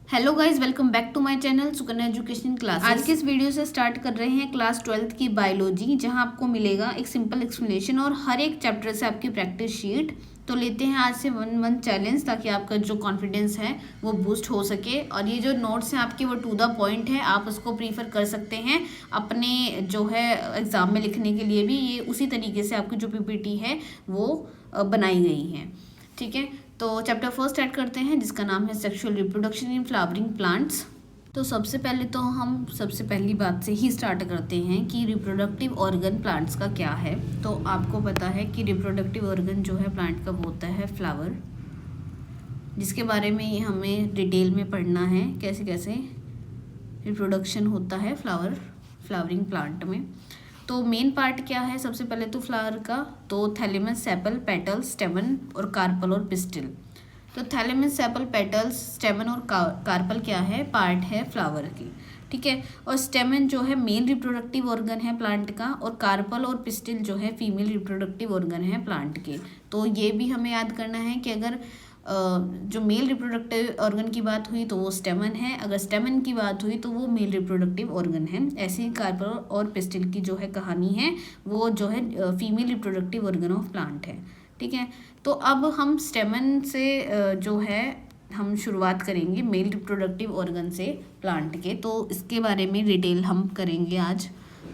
Hello guys, welcome back to my channel Sukanya education class. आज के इस वीडियो से स्टार्ट कर रहे हैं क्लास 12th की बायोलॉजी, जहां आपको मिलेगा एक सिंपल एक्सप्लेनेशन और हर एक चैप्टर से आपकी प्रैक्टिस शीट। तो लेते हैं आज से 1 मंथ चैलेंज, ताकि आपका जो कॉन्फिडेंस है वो बूस्ट हो सके। और ये जो नोट्स हैं आपके वो टू द पॉइंट है, आप उसको प्रीफर कर सकते हैं अपने जो है एग्ज़ाम में लिखने के लिए भी। ये उसी तरीके से आपकी जो पीपीटी है वो बनाई गई है, ठीक है। तो चैप्टर फर्स्ट स्टार्ट करते हैं, जिसका नाम है sexual reproduction in flowering plants. तो सबसे पहले तो हम सबसे पहली बात से ही स्टार्ट करते हैं कि रिप्रोडक्टिव ऑर्गन प्लांट्स का क्या है। तो आपको पता है कि रिप्रोडक्टिव ऑर्गन जो है प्लांट का वो होता है फ्लावर, जिसके बारे में हमें डिटेल में पढ़ना है कैसे कैसे रिप्रोडक्शन होता है फ्लावरिंग प्लांट में। तो मेन पार्ट क्या है, सबसे पहले तो फ्लावर का, तो थैलेमस, सेपल, पेटल, स्टेमन और कार्पल और पिस्टिल। तो थैलेमस, सेपल, पेटल्स, स्टेमन और कार्पल क्या है, पार्ट है फ्लावर की, ठीक है। और स्टेमन जो है मेल रिप्रोडक्टिव ऑर्गन है प्लांट का, और कार्पल और पिस्टिल जो है फीमेल रिप्रोडक्टिव ऑर्गन है प्लांट के। तो ये भी हमें याद करना है कि अगर जो मेल रिप्रोडक्टिव ऑर्गन की बात हुई तो वो स्टेमन है, अगर स्टेमन की बात हुई तो वो मेल रिप्रोडक्टिव ऑर्गन है। ऐसे ही कार्पल और पिस्टिल की जो है कहानी है वो जो है female reproductive organ of plant है, ठीक है। तो अब हम स्टेमन से जो है हम शुरुआत करेंगे मेल रिप्रोडक्टिव ऑर्गन से प्लांट के। तो इसके बारे में डिटेल हम करेंगे आज।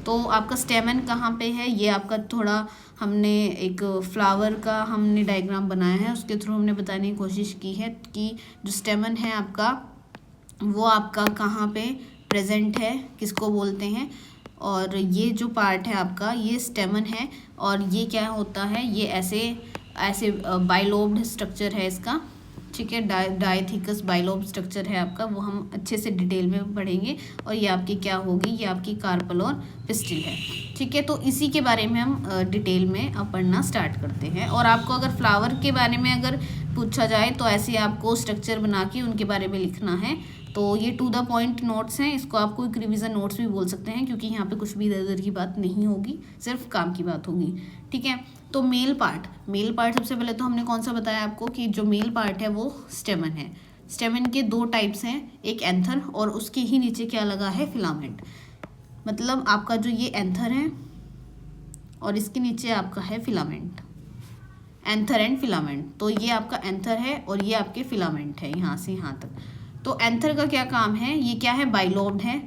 तो आपका स्टेमन कहाँ पे है, ये आपका थोड़ा हमने एक फ्लावर का हमने डायग्राम बनाया है, उसके थ्रू हमने बताने की कोशिश की है कि जो स्टेमन है आपका वो आपका कहाँ पे प्रेजेंट है, किसको बोलते हैं। और ये जो पार्ट है आपका ये स्टेमन है, और ये क्या होता है, ये ऐसे ऐसे बाइलोब्ड स्ट्रक्चर है इसका, ठीक है। डायथिकस बाइलोब स्ट्रक्चर है आपका, वो हम अच्छे से डिटेल में पढ़ेंगे। और ये आपकी क्या होगी, ये आपकी कार्पल और पिस्टिल है, ठीक है। तो इसी के बारे में हम डिटेल में अब पढ़ना स्टार्ट करते हैं। और आपको अगर फ्लावर के बारे में अगर पूछा जाए तो ऐसे आपको स्ट्रक्चर बना के उनके बारे में लिखना है। तो ये टू द पॉइंट नोट्स हैं, इसको आप कोई रिविज़न नोट्स भी बोल सकते हैं, क्योंकि यहाँ पे कुछ भी इधर उधर की बात नहीं होगी, सिर्फ काम की बात होगी, ठीक है। तो मेल पार्ट सबसे पहले तो हमने कौन सा बताया आपको कि जो मेल पार्ट है वो स्टेमन है। स्टेमन के 2 टाइप्स हैं, एक एंथर और उसके ही नीचे क्या लगा है, फिलामेंट। मतलब आपका जो ये एंथर है और इसके नीचे आपका है फिलामेंट, एंथर एंड फिलामेंट। तो ये आपका एंथर है और ये आपके फिलामेंट है यहाँ से यहाँ तक। तो एंथर का क्या काम है, ये क्या है, बाइलोब्ड है,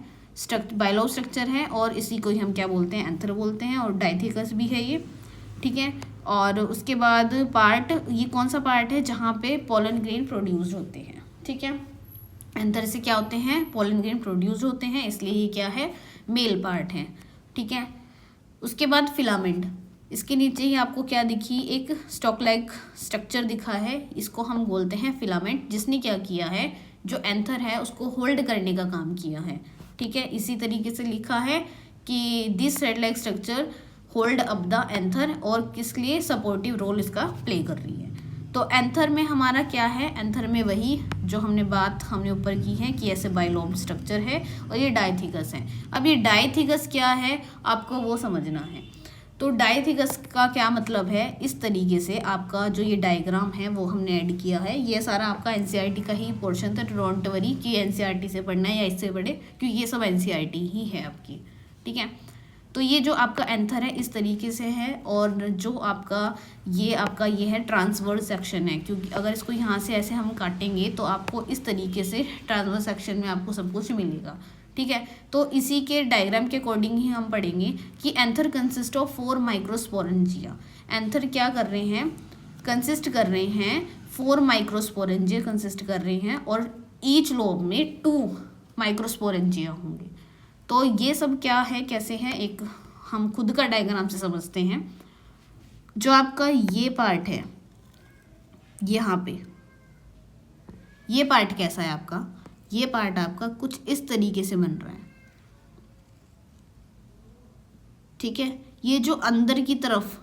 बाइलोब स्ट्रक्चर है, और इसी को ही हम क्या बोलते हैं, एंथर बोलते हैं। और डायथिकस भी है ये, ठीक है। और उसके बाद पार्ट, ये कौन सा पार्ट है, जहाँ पे पोलन ग्रेन प्रोड्यूस होते हैं, ठीक है। एंथर से क्या होते हैं, पोलन ग्रेन प्रोड्यूस होते हैं, इसलिए ये क्या है, मेल पार्ट है, ठीक है। उसके बाद फिलामेंट, इसके नीचे ही आपको क्या दिखी, एक स्टॉक लाइक स्ट्रक्चर दिखा है, इसको हम बोलते हैं फिलामेंट, जिसने क्या किया है, जो एंथर है उसको होल्ड करने का काम किया है, ठीक है। इसी तरीके से लिखा है कि this thread like structure hold up the anther, और किस लिए, सपोर्टिव रोल इसका प्ले कर रही है। तो एंथर में हमारा क्या है, एंथर में वही जो हमने ऊपर की है कि ऐसे बाइलोब स्ट्रक्चर है, और ये डायथिकस है। अब ये डायथिकस क्या है आपको वो समझना है। तो डायथिकस का क्या मतलब है, इस तरीके से आपका जो ये डायग्राम है वो हमने ऐड किया है। ये सारा आपका एनसीईआरटी का ही पोर्शन था, डोंट वरी कि एनसीईआरटी से पढ़ना है या इससे पढ़े, क्योंकि ये सब एनसीईआरटी ही है आपकी, ठीक है। तो ये जो आपका एंथर है इस तरीके से है, और जो आपका ये है ट्रांसवर्स सेक्शन है, क्योंकि अगर इसको यहाँ से ऐसे हम काटेंगे तो आपको इस तरीके से ट्रांसवर्स सेक्शन में आपको सब कुछ मिलेगा, ठीक है। तो इसी के डायग्राम के अकॉर्डिंग ही हम पढ़ेंगे कि anther consist of 4 microsporangia. Anther क्या कर रहे हैं, कंसिस्ट कर रहे हैं 4 माइक्रोस्पोरेंजिया कंसिस्ट कर रहे हैं, और ईच लोब में 2 माइक्रोस्पोरेंजिया होंगे। तो ये सब क्या है, कैसे है, एक हम खुद का डायग्राम से समझते हैं। जो आपका ये पार्ट है यहाँ पे, ये पार्ट कैसा है आपका, ये पार्ट आपका कुछ इस तरीके से बन रहा है, ठीक है। ये जो अंदर की तरफ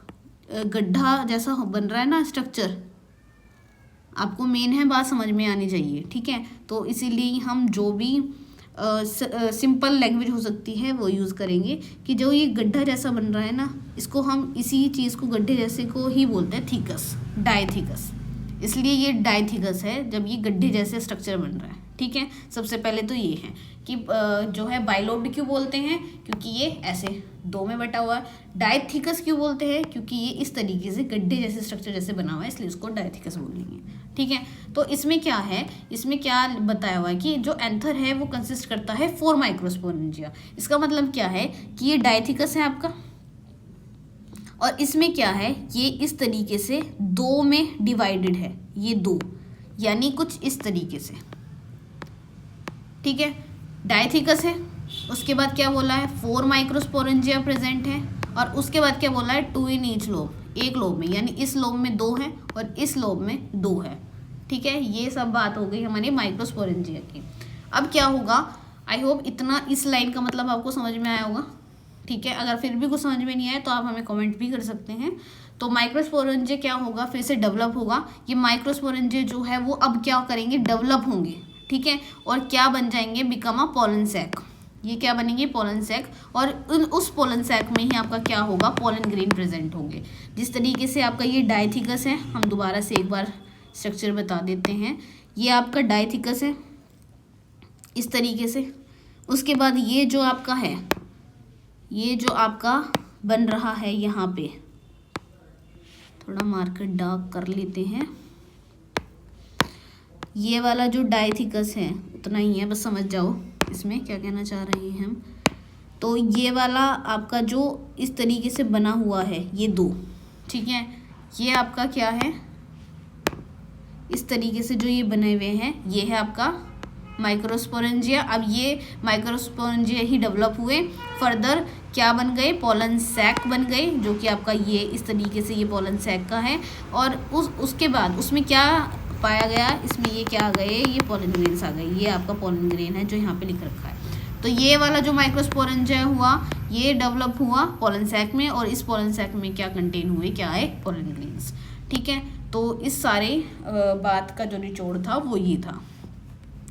गड्ढा जैसा बन रहा है ना स्ट्रक्चर, आपको मेन है बात समझ में आनी चाहिए, ठीक है। तो इसीलिए हम जो भी सिंपल लैंग्वेज हो सकती है वो यूज़ करेंगे कि जो ये गड्ढा जैसा बन रहा है ना, इसको हम इसी चीज़ को गड्ढे जैसे को ही बोलते हैं थीकस, डायथिकस, इसलिए ये डायथिकस है जब ये गड्ढे जैसे स्ट्रक्चर बन रहा है। ठीक है, सबसे पहले तो ये है कि जो है बाइलोब्ड क्यों बोलते हैं, क्योंकि ये ऐसे दो में बटा हुआ है। डायथिकस क्यों बोलते हैं, क्योंकि ये इस तरीके से गड्ढे जैसे स्ट्रक्चर जैसे बना हुआ है, इसलिए उसको डायथिकस बोलेंगे। ठीक है, तो इसमें क्या है, इसमें क्या बताया हुआ है कि जो एंथर है वो कंसिस्ट करता है 4 माइक्रोस्पोरेंजिया। इसका मतलब क्या है कि ये डायथिकस है आपका, और इसमें क्या है, ये इस तरीके से 2 में डिवाइडेड है, ये 2 यानी कुछ इस तरीके से। ठीक है, डायथिकस है। उसके बाद क्या बोला है, 4 माइक्रोस्पोरेंजिया प्रेजेंट है, और उसके बाद क्या बोला है, 2 इन ईच लोब, एक लोब में, यानी इस लोब में 2 है और इस लोब में 2 है। ठीक है, ये सब बात हो गई हमारी माइक्रोस्पोरेंजिया की। अब क्या होगा, आई होप इतना इस लाइन का मतलब आपको समझ में आया होगा। ठीक है, अगर फिर भी कुछ समझ में नहीं आया तो आप हमें कमेंट भी कर सकते हैं। तो माइक्रोस्पोरेंजिया क्या होगा, फिर से डेवलप होगा। ये माइक्रोस्पोरेंजिया जो है वो अब क्या करेंगे, डेवलप होंगे। ठीक है, और क्या बन जाएंगे, बिकम अ पोलन सैक। ये क्या बनेंगे, पोलन सैक, और उस पोलन सैक में ही आपका क्या होगा, पोलन ग्रेन प्रेजेंट होंगे। जिस तरीके से आपका ये डायथिकस है, हम दोबारा से एक बार स्ट्रक्चर बता देते हैं। ये आपका डायथिकस है इस तरीके से। उसके बाद ये जो आपका है, ये जो आपका बन रहा है यहाँ पे, थोड़ा मार्कर डार्क कर लेते हैं। ये वाला जो डायथिकस है उतना ही है, बस समझ जाओ इसमें क्या कहना चाह रहे हैं हम। तो ये वाला आपका जो इस तरीके से बना हुआ है, ये 2, ठीक है, ये आपका क्या है, इस तरीके से जो ये बने हुए हैं, ये है आपका माइक्रोस्पोरेंजिया। अब ये माइक्रोस्पोरेंजिया ही डेवलप हुए, फर्दर क्या बन गए, पोलन सैक बन गए, जो कि आपका ये इस तरीके से ये पोलन सैक का है। और उसके बाद उसमें क्या पाया गया, इसमें ये क्या आ गए, ये पोलन ग्रेन्स आ गए। ये आपका पोलन ग्रेन है जो यहाँ पे लिख रखा है। तो ये वाला जो माइक्रोस्पोरेंजिया हुआ, ये डेवलप हुआ पोलन सैक में, और इस पोलन सैक में क्या कंटेन हुए, क्या है, पोलन ग्रेन्स। ठीक है, तो इस सारे बात का जो निचोड़ था वो ये था।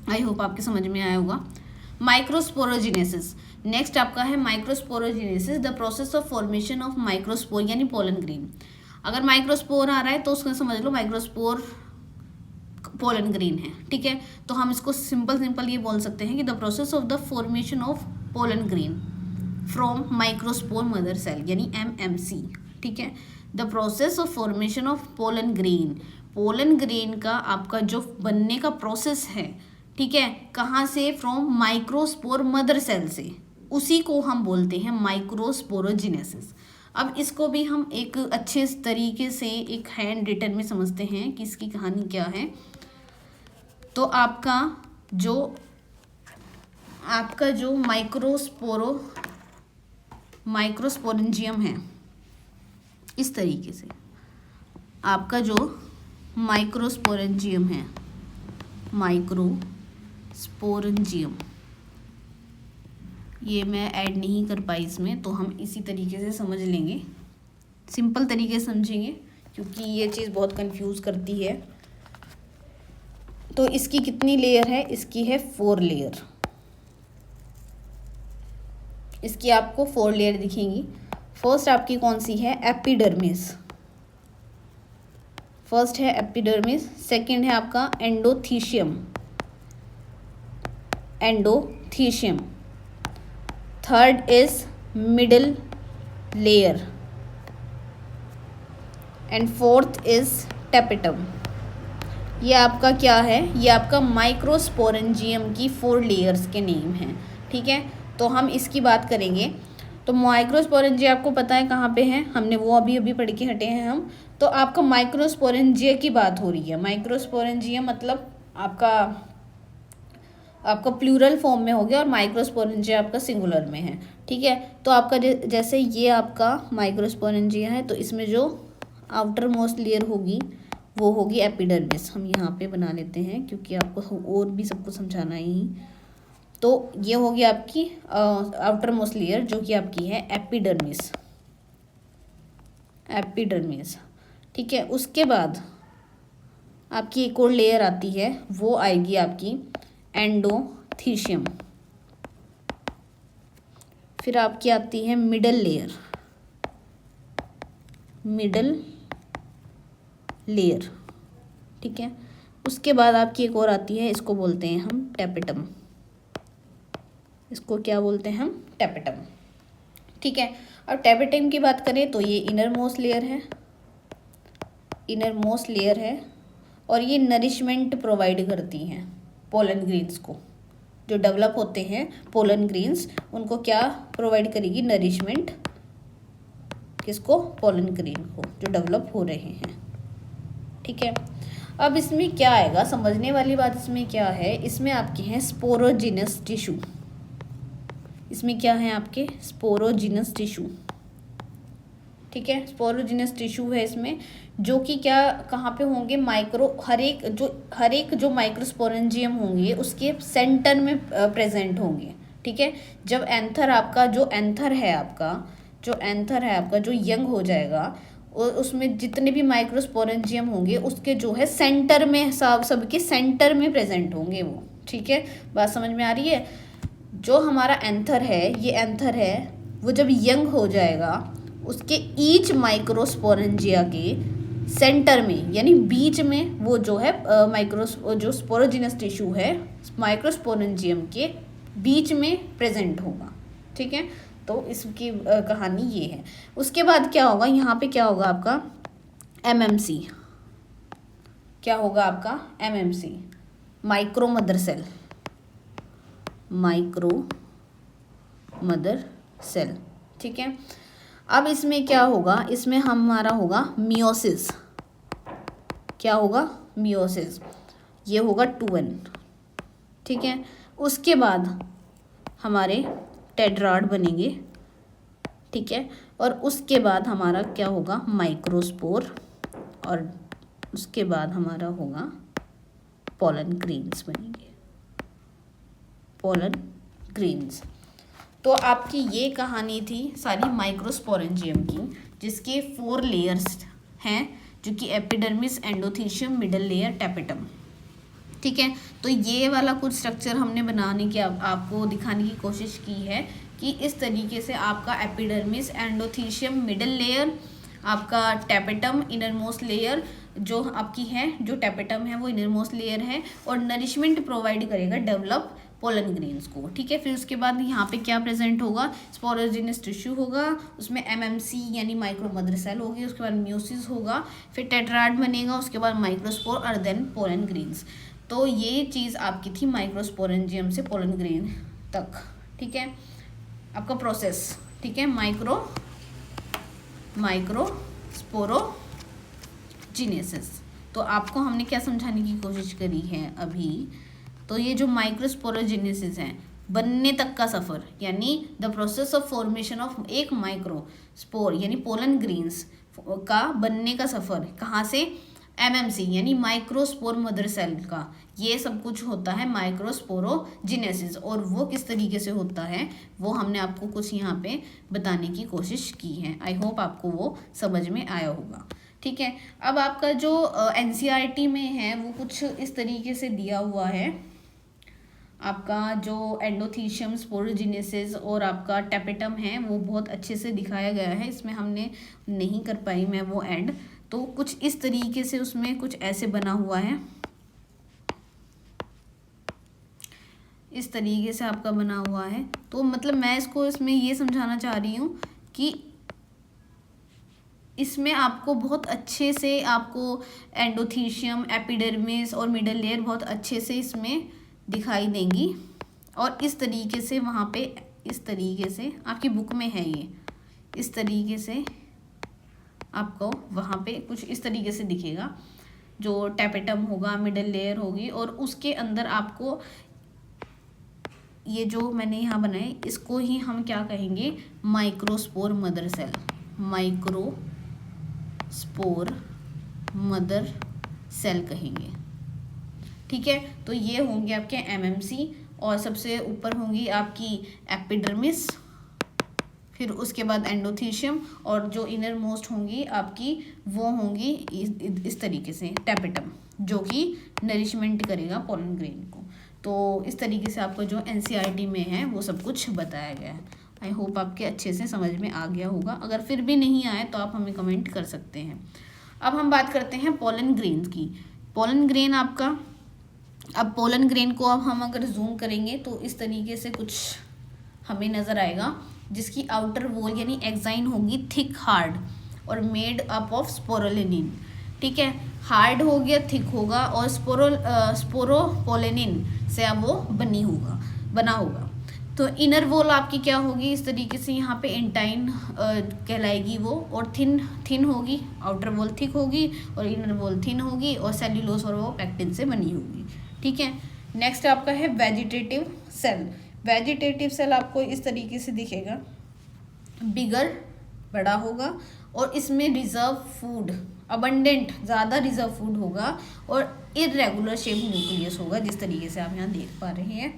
आई होप आपके समझ में आया होगा। माइक्रोस्पोरोजिनेसिस, नेक्स्ट आपका है microsporogenesis, the process of formation of microspore यानी पोलन ग्रेन। अगर माइक्रोस्पोर आ रहा है तो उसको समझ लो माइक्रोस्पोर पोलन ग्रेन है। ठीक है, तो हम इसको सिंपल ये बोल सकते हैं कि the process of the formation of pollen grain from microspore mother cell यानी MMC। ठीक है, the process of formation of pollen grain, pollen grain का आपका जो बनने का प्रोसेस है, ठीक है, कहाँ से, फ्रॉम माइक्रोस्पोर मदर सेल से, उसी को हम बोलते हैं माइक्रोस्पोरोजिनेसिस। अब इसको भी हम एक अच्छे तरीके से एक हैंड रिटन में समझते हैं कि इसकी कहानी क्या है। तो आपका जो माइक्रोस्पोरेंजियम है, इस तरीके से आपका जो माइक्रोस्पोरेंजियम है, माइक्रोस्पोरेंजियम, ये मैं ऐड नहीं कर पाई इसमें, तो हम इसी तरीके से समझ लेंगे, सिंपल तरीके से समझेंगे, क्योंकि ये चीज़ बहुत कंफ्यूज करती है। तो इसकी कितनी लेयर है, इसकी है 4 लेयर। इसकी आपको 4 लेयर दिखेंगी। फर्स्ट आपकी कौन सी है, एपिडर्मिस। फर्स्ट है एपिडर्मिस, सेकंड है आपका endothecium, third is middle layer, and fourth is tapetum. ये आपका क्या है, ये आपका माइक्रोस्पोरेंजियम की 4 लेयर्स के नेम हैं। ठीक है, तो हम इसकी बात करेंगे। तो माइक्रोस्पोरेंजिया आपको पता है कहाँ पे है, हमने वो अभी पढ़ के हटे हैं हम। तो आपका माइक्रोस्पोरेंजिया की बात हो रही है। माइक्रोस्पोरेंजिया मतलब आपका प्लूरल फॉर्म में हो गया, और माइक्रोस्पोरेंजिया आपका सिंगुलर में है। ठीक है, तो आपका जैसे ये आपका माइक्रोस्पोरेंजिया है, तो इसमें जो आउटर मोस्ट लेयर होगी वो होगी एपिडर्मिस। हम यहाँ पे बना लेते हैं क्योंकि आपको और भी सबको समझाना ही। तो ये होगी आपकी आउटर मोस्ट लेयर, जो कि आपकी है एपिडर्मिस। ठीक है, उसके बाद आपकी एक और लेयर आती है, वो आएगी आपकी एंडोथीशियम। फिर आपकी आती है मिडल लेयर। ठीक है। उसके बाद आपकी एक और आती है, इसको बोलते हैं हम टेपेटम। इसको क्या बोलते हैं हम? टेपेटम। ठीक है। और टेपेटम की बात करें तो ये इनर मोस्ट लेयर है, इनर मोस्ट लेयर है, और ये नरिशमेंट प्रोवाइड करती हैं पोलन ग्रेन्स को। जो डेवलप होते हैं पोलन ग्रेन्स, उनको क्या प्रोवाइड करेगी? नरिशमेंट। किसको? पोलन ग्रेन को, जो डेवलप हो रहे हैं। ठीक है। अब इसमें क्या आएगा, समझने वाली बात इसमें क्या है, इसमें आपके हैं स्पोरोजिनस टिश्यू। इसमें क्या है आपके? Sporogenous tissue. ठीक है। स्पोरोजिनस टिश्यू है इसमें, जो कि क्या, कहाँ पे होंगे? माइक्रो, हर एक जो माइक्रोस्पोरेंजियम होंगे उसके सेंटर में प्रेजेंट होंगे। ठीक है। जब एंथर आपका, जो एंथर है आपका जो यंग हो जाएगा, और उसमें जितने भी माइक्रोस्पोरेंजियम होंगे उसके जो है सेंटर में, सबके सेंटर में प्रेजेंट होंगे वो। ठीक है। बात समझ में आ रही है? जो हमारा एंथर है, ये एंथर है, वो जब यंग हो जाएगा उसके ईच माइक्रोस्पोरेंजिया के सेंटर में, यानी बीच में, वो जो है जो स्पोरोजिनस टिश्यू है माइक्रोस्पोरेंजियम के बीच में प्रेजेंट होगा। ठीक है। तो इसकी कहानी ये है। उसके बाद क्या होगा, यहाँ पे क्या होगा आपका? एमएमसी। क्या होगा आपका? MMC, micro mother cell. Micro mother cell. ठीक है। अब इसमें क्या होगा? इसमें हमारा होगा मियोसिस। क्या होगा? मियोसिस। ये होगा 2n। ठीक है। उसके बाद हमारे टेट्राड बनेंगे। ठीक है। और उसके बाद हमारा क्या होगा? माइक्रोस्पोर। और उसके बाद हमारा होगा पोलन ग्रेन्स बनेंगे, पोलन ग्रेन्स। तो आपकी ये कहानी थी सारी माइक्रोस्पोरेंजियम की, जिसके 4 लेयर्स हैं, जो कि epidermis, endothecium, middle layer, tapetum. ठीक है। तो ये वाला कुछ स्ट्रक्चर हमने बनाने की आपको दिखाने की कोशिश की है कि इस तरीके से आपका एपिडर्मिस, एंडोथीशियम, मिडल लेयर, आपका टेपेटम, इनर मोस्ट लेयर जो आपकी है, जो टेपेटम है वो इनर मोस्ट लेयर है, और नरिशमेंट प्रोवाइड करेगा डेवलप पोलन ग्रेन्स को। ठीक है। फिर उसके बाद यहाँ पे क्या प्रेजेंट होगा? स्पोरोजिनस टिश्यू होगा, उसमें एमएमसी यानी माइक्रो मदर सेल होगी, उसके बाद म्यूसिस होगा, फिर टेट्राड बनेगा, उसके बाद माइक्रोस्पोर, और देन पोलन ग्रेन्स। तो ये चीज़ आपकी थी माइक्रोस्पोरेंजियम से पोलन ग्रेन तक। ठीक है। आपका प्रोसेस। ठीक है। माइक्रोस्पोरोजिनेसिस। तो आपको हमने क्या समझाने की कोशिश करी है अभी? तो ये जो माइक्रोस्पोरोजिनेसिस है, बनने तक का सफ़र, यानी the process of formation of एक माइक्रोस्पोर यानी पोलन ग्रेन्स का बनने का सफ़र, कहाँ से? एमएमसी यानी माइक्रोस्पोर मदर सेल का। ये सब कुछ होता है माइक्रोस्पोरोजिनेसिस, और वो किस तरीके से होता है वो हमने आपको कुछ यहाँ पे बताने की कोशिश की है। आई होप आपको वो समझ में आया होगा। ठीक है। अब आपका जो एनसीईआरटी में है वो कुछ इस तरीके से दिया हुआ है। आपका जो एंडोथीशियम, स्पोरोजिनेसिस और आपका टेपेटम है वो बहुत अच्छे से दिखाया गया है। इसमें हमने नहीं कर पाई मैं वो ऐड, तो कुछ इस तरीके से उसमें कुछ ऐसे बना हुआ है, इस तरीके से आपका बना हुआ है। तो मतलब मैं इसमें ये समझाना चाह रही हूँ कि इसमें आपको बहुत अच्छे से आपको एंडोथीशियम, एपिडर्मिस और मिडल लेयर बहुत अच्छे से इसमें दिखाई देंगी, और इस तरीके से वहाँ पे, इस तरीके से आपकी बुक में है ये, इस तरीके से आपको वहाँ पे कुछ इस तरीके से दिखेगा। जो टेपेटम होगा, मिडल लेयर होगी, और उसके अंदर आपको ये जो मैंने यहाँ बनाए इसको ही हम क्या कहेंगे? Microspore mother cell. Microspore mother cell कहेंगे। ठीक है। तो ये होंगे आपके एमएमसी, और सबसे ऊपर होंगी आपकी एपिडर्मिस, फिर उसके बाद एंडोथीशियम, और जो इनर मोस्ट होंगी आपकी वो होंगी इस तरीके से टेपेटम, जो कि नरिशमेंट करेगा पोलन ग्रेन को। तो इस तरीके से आपको जो एनसीईआरटी में है वो सब कुछ बताया गया है। आई होप आपके अच्छे से समझ में आ गया होगा। अगर फिर भी नहीं आए तो आप हमें कमेंट कर सकते हैं। अब हम बात करते हैं पोलन ग्रेन्स की। पोलन ग्रेन आपका, अब पोलन ग्रेन को अब हम अगर जूम करेंगे तो इस तरीके से कुछ हमें नज़र आएगा, जिसकी आउटर वॉल यानी एक्साइन होगी थिक हार्ड और मेड अप ऑफ स्पोरोलिनिन। ठीक है, हार्ड हो गया, थिक होगा, और स्पोरोपोलेनिन से अब वो बना होगा। तो इनर वॉल आपकी क्या होगी, इस तरीके से यहाँ पे इंटाइन कहलाएगी वो, और थिन होगी, आउटर वॉल थिक होगी और इनर वॉल थिन होगी, और सेल्यूलोज और वो पैक्टिन से बनी होगी। ठीक है, नेक्स्ट आपका है वेजिटेटिव सेल। वेजिटेटिव सेल आपको इस तरीके से दिखेगा, बिगर बड़ा होगा, और इसमें रिजर्व फूड अबंडेंट ज़्यादा रिजर्व फूड होगा, और इरेगुलर शेप न्यूक्लियस होगा, जिस तरीके से आप यहाँ देख पा रहे हैं।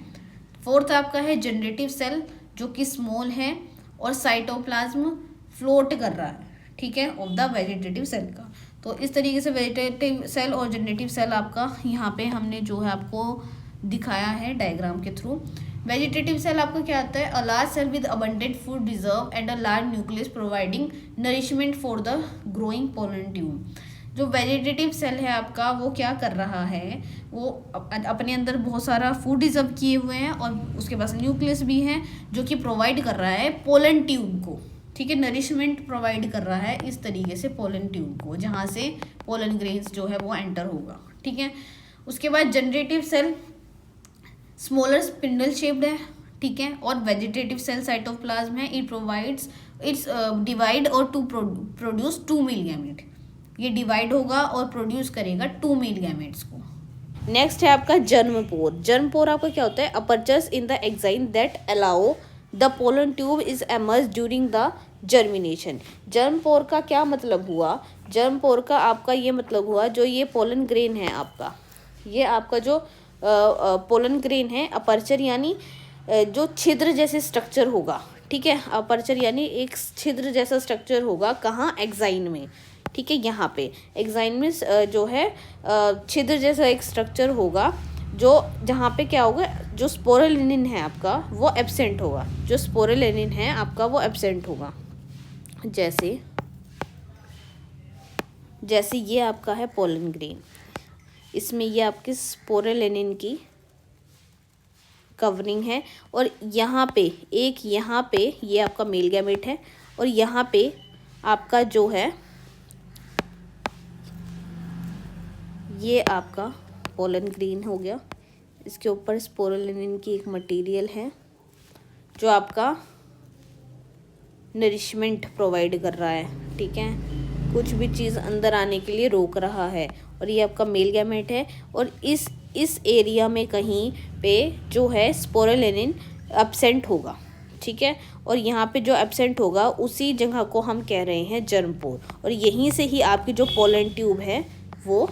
फोर्थ आपका है जनरेटिव सेल, जो कि स्मॉल है और साइटोप्लाज्म फ्लोट कर रहा है, ठीक है, ऑफ द वेजिटेटिव सेल का। तो इस तरीके से वेजिटेटिव सेल और जनरेटिव सेल आपका यहाँ पे हमने जो है आपको दिखाया है डायग्राम के थ्रू। वेजिटेटिव सेल आपका क्या आता है, a large cell with abundant food reserve and a large nucleus providing nourishment for the growing pollen tube. जो वेजिटेटिव सेल है आपका वो क्या कर रहा है, वो अपने अंदर बहुत सारा फूड रिजर्व किए हुए हैं, और उसके पास न्यूक्लियस भी है जो कि प्रोवाइड कर रहा है पोलन ट्यूब को। ठीक है, नरिशमेंट प्रोवाइड कर रहा है इस तरीके से पोलन ट्यूब को, जहाँ से पोलन ग्रेन्स जो है वो एंटर होगा। ठीक है, उसके बाद generative cell smaller spindle shaped है, ठीक है, और वेजिटेटिव सेल साइटोप्लाज्म है, इट प्रोवाइड्स इट्स डिवाइड और टू प्रोड्यूस 2 मेल गैमेट। ये डिवाइड होगा और प्रोड्यूस करेगा 2 मेल गैमेट्स को। नेक्स्ट है आपका जर्मपोर। जर्मपोर आपका क्या होता है, apertures in the exine that allow the pollen tube is emerge during the germination. Germ pore का क्या मतलब हुआ, जर्मपोर का आपका ये मतलब हुआ, जो ये पोलन ग्रेन है आपका, ये आपका जो पोलन ग्रेन है, अपर्चर यानी जो छिद्र जैसे स्ट्रक्चर होगा। ठीक है, अपर्चर यानी एक छिद्र जैसा स्ट्रक्चर होगा, कहाँ, एक्साइन में। ठीक है, यहाँ पे एक्साइन में जो है छिद्र जैसा एक स्ट्रक्चर होगा, जो जहाँ पे क्या होगा, जो स्पोरोलिनिन है आपका वो एब्सेंट होगा, जो स्पोरोलिनिन है आपका वो एब्सेंट होगा। जैसे ये आपका है पोलन ग्रेन, इसमें ये आपकी स्पोरोलिनिन की कवरिंग है, और यहाँ पे ये आपका मेल गैमेट है, और यहाँ पे आपका जो है ये आपका पोलन ग्रेन हो गया। इसके ऊपर स्पोरोलिनिन की एक मटेरियल है जो आपका नरिशमेंट प्रोवाइड कर रहा है। ठीक है, कुछ भी चीज़ अंदर आने के लिए रोक रहा है, और ये आपका मेल गैमेट है, और इस एरिया में कहीं पे जो है स्पोरोलिनिन एब्सेंट होगा। ठीक है, और यहाँ पे जो एब्सेंट होगा उसी जगह को हम कह रहे हैं जर्मपोर, और यहीं से ही आपकी जो पोलन ट्यूब है वो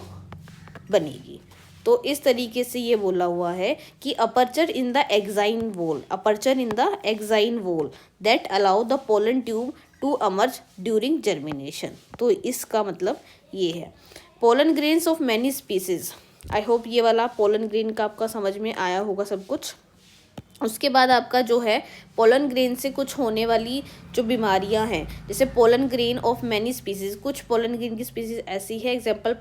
बनेगी। तो इस तरीके से ये बोला हुआ है कि aperture in the exine wall that allow the pollen tube to emerge during germination. तो इसका मतलब ये है। Pollen grains of many species, I hope ये वाला पोलन ग्रेन का आपका समझ में आया होगा सब कुछ। उसके बाद आपका जो है पोलन ग्रेन से कुछ होने वाली जो बीमारियां हैं, जैसे pollen grain of many species, कुछ पोलन ग्रेन की स्पीसीज ऐसी है, example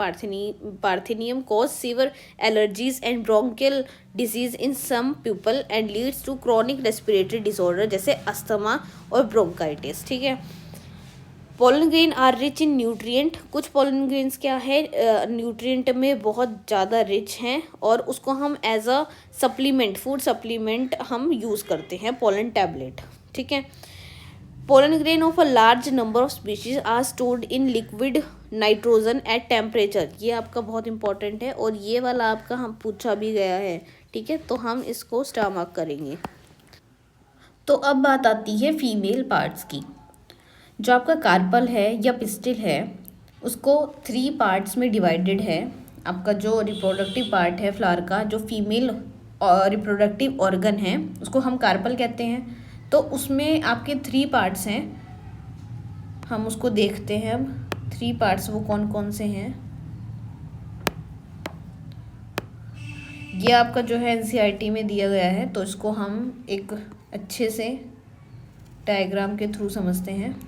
parthenium cause severe allergies and bronchial disease in some people and leads to chronic respiratory disorder, जैसे अस्थमा और ब्रोंकाइटिस। ठीक है, pollen grain are rich in nutrient, कुछ pollen grains क्या है न्यूट्रिएंट में बहुत ज़्यादा रिच हैं, और उसको हम as a supplement, food supplement हम यूज़ करते हैं, पोलन टैबलेट। ठीक है, pollen grain of a large number of species are stored in liquid nitrogen at temperature. ये आपका बहुत इंपॉर्टेंट है, और ये वाला आपका हम पूछा भी गया है। ठीक है, तो हम इसको स्टार मार्क करेंगे। तो अब बात आती है फीमेल पार्ट्स की। जो आपका कार्पल है या पिस्टिल है उसको 3 पार्ट्स में डिवाइडेड है। आपका जो रिप्रोडक्टिव पार्ट है फ्लावर का, जो फीमेल रिप्रोडक्टिव ऑर्गन है, उसको हम कार्पल कहते हैं। तो उसमें आपके 3 पार्ट्स हैं, हम उसको देखते हैं अब 3 पार्ट्स वो कौन कौन से हैं। ये आपका जो है NCERT में दिया गया है, तो इसको हम एक अच्छे से डायग्राम के थ्रू समझते हैं।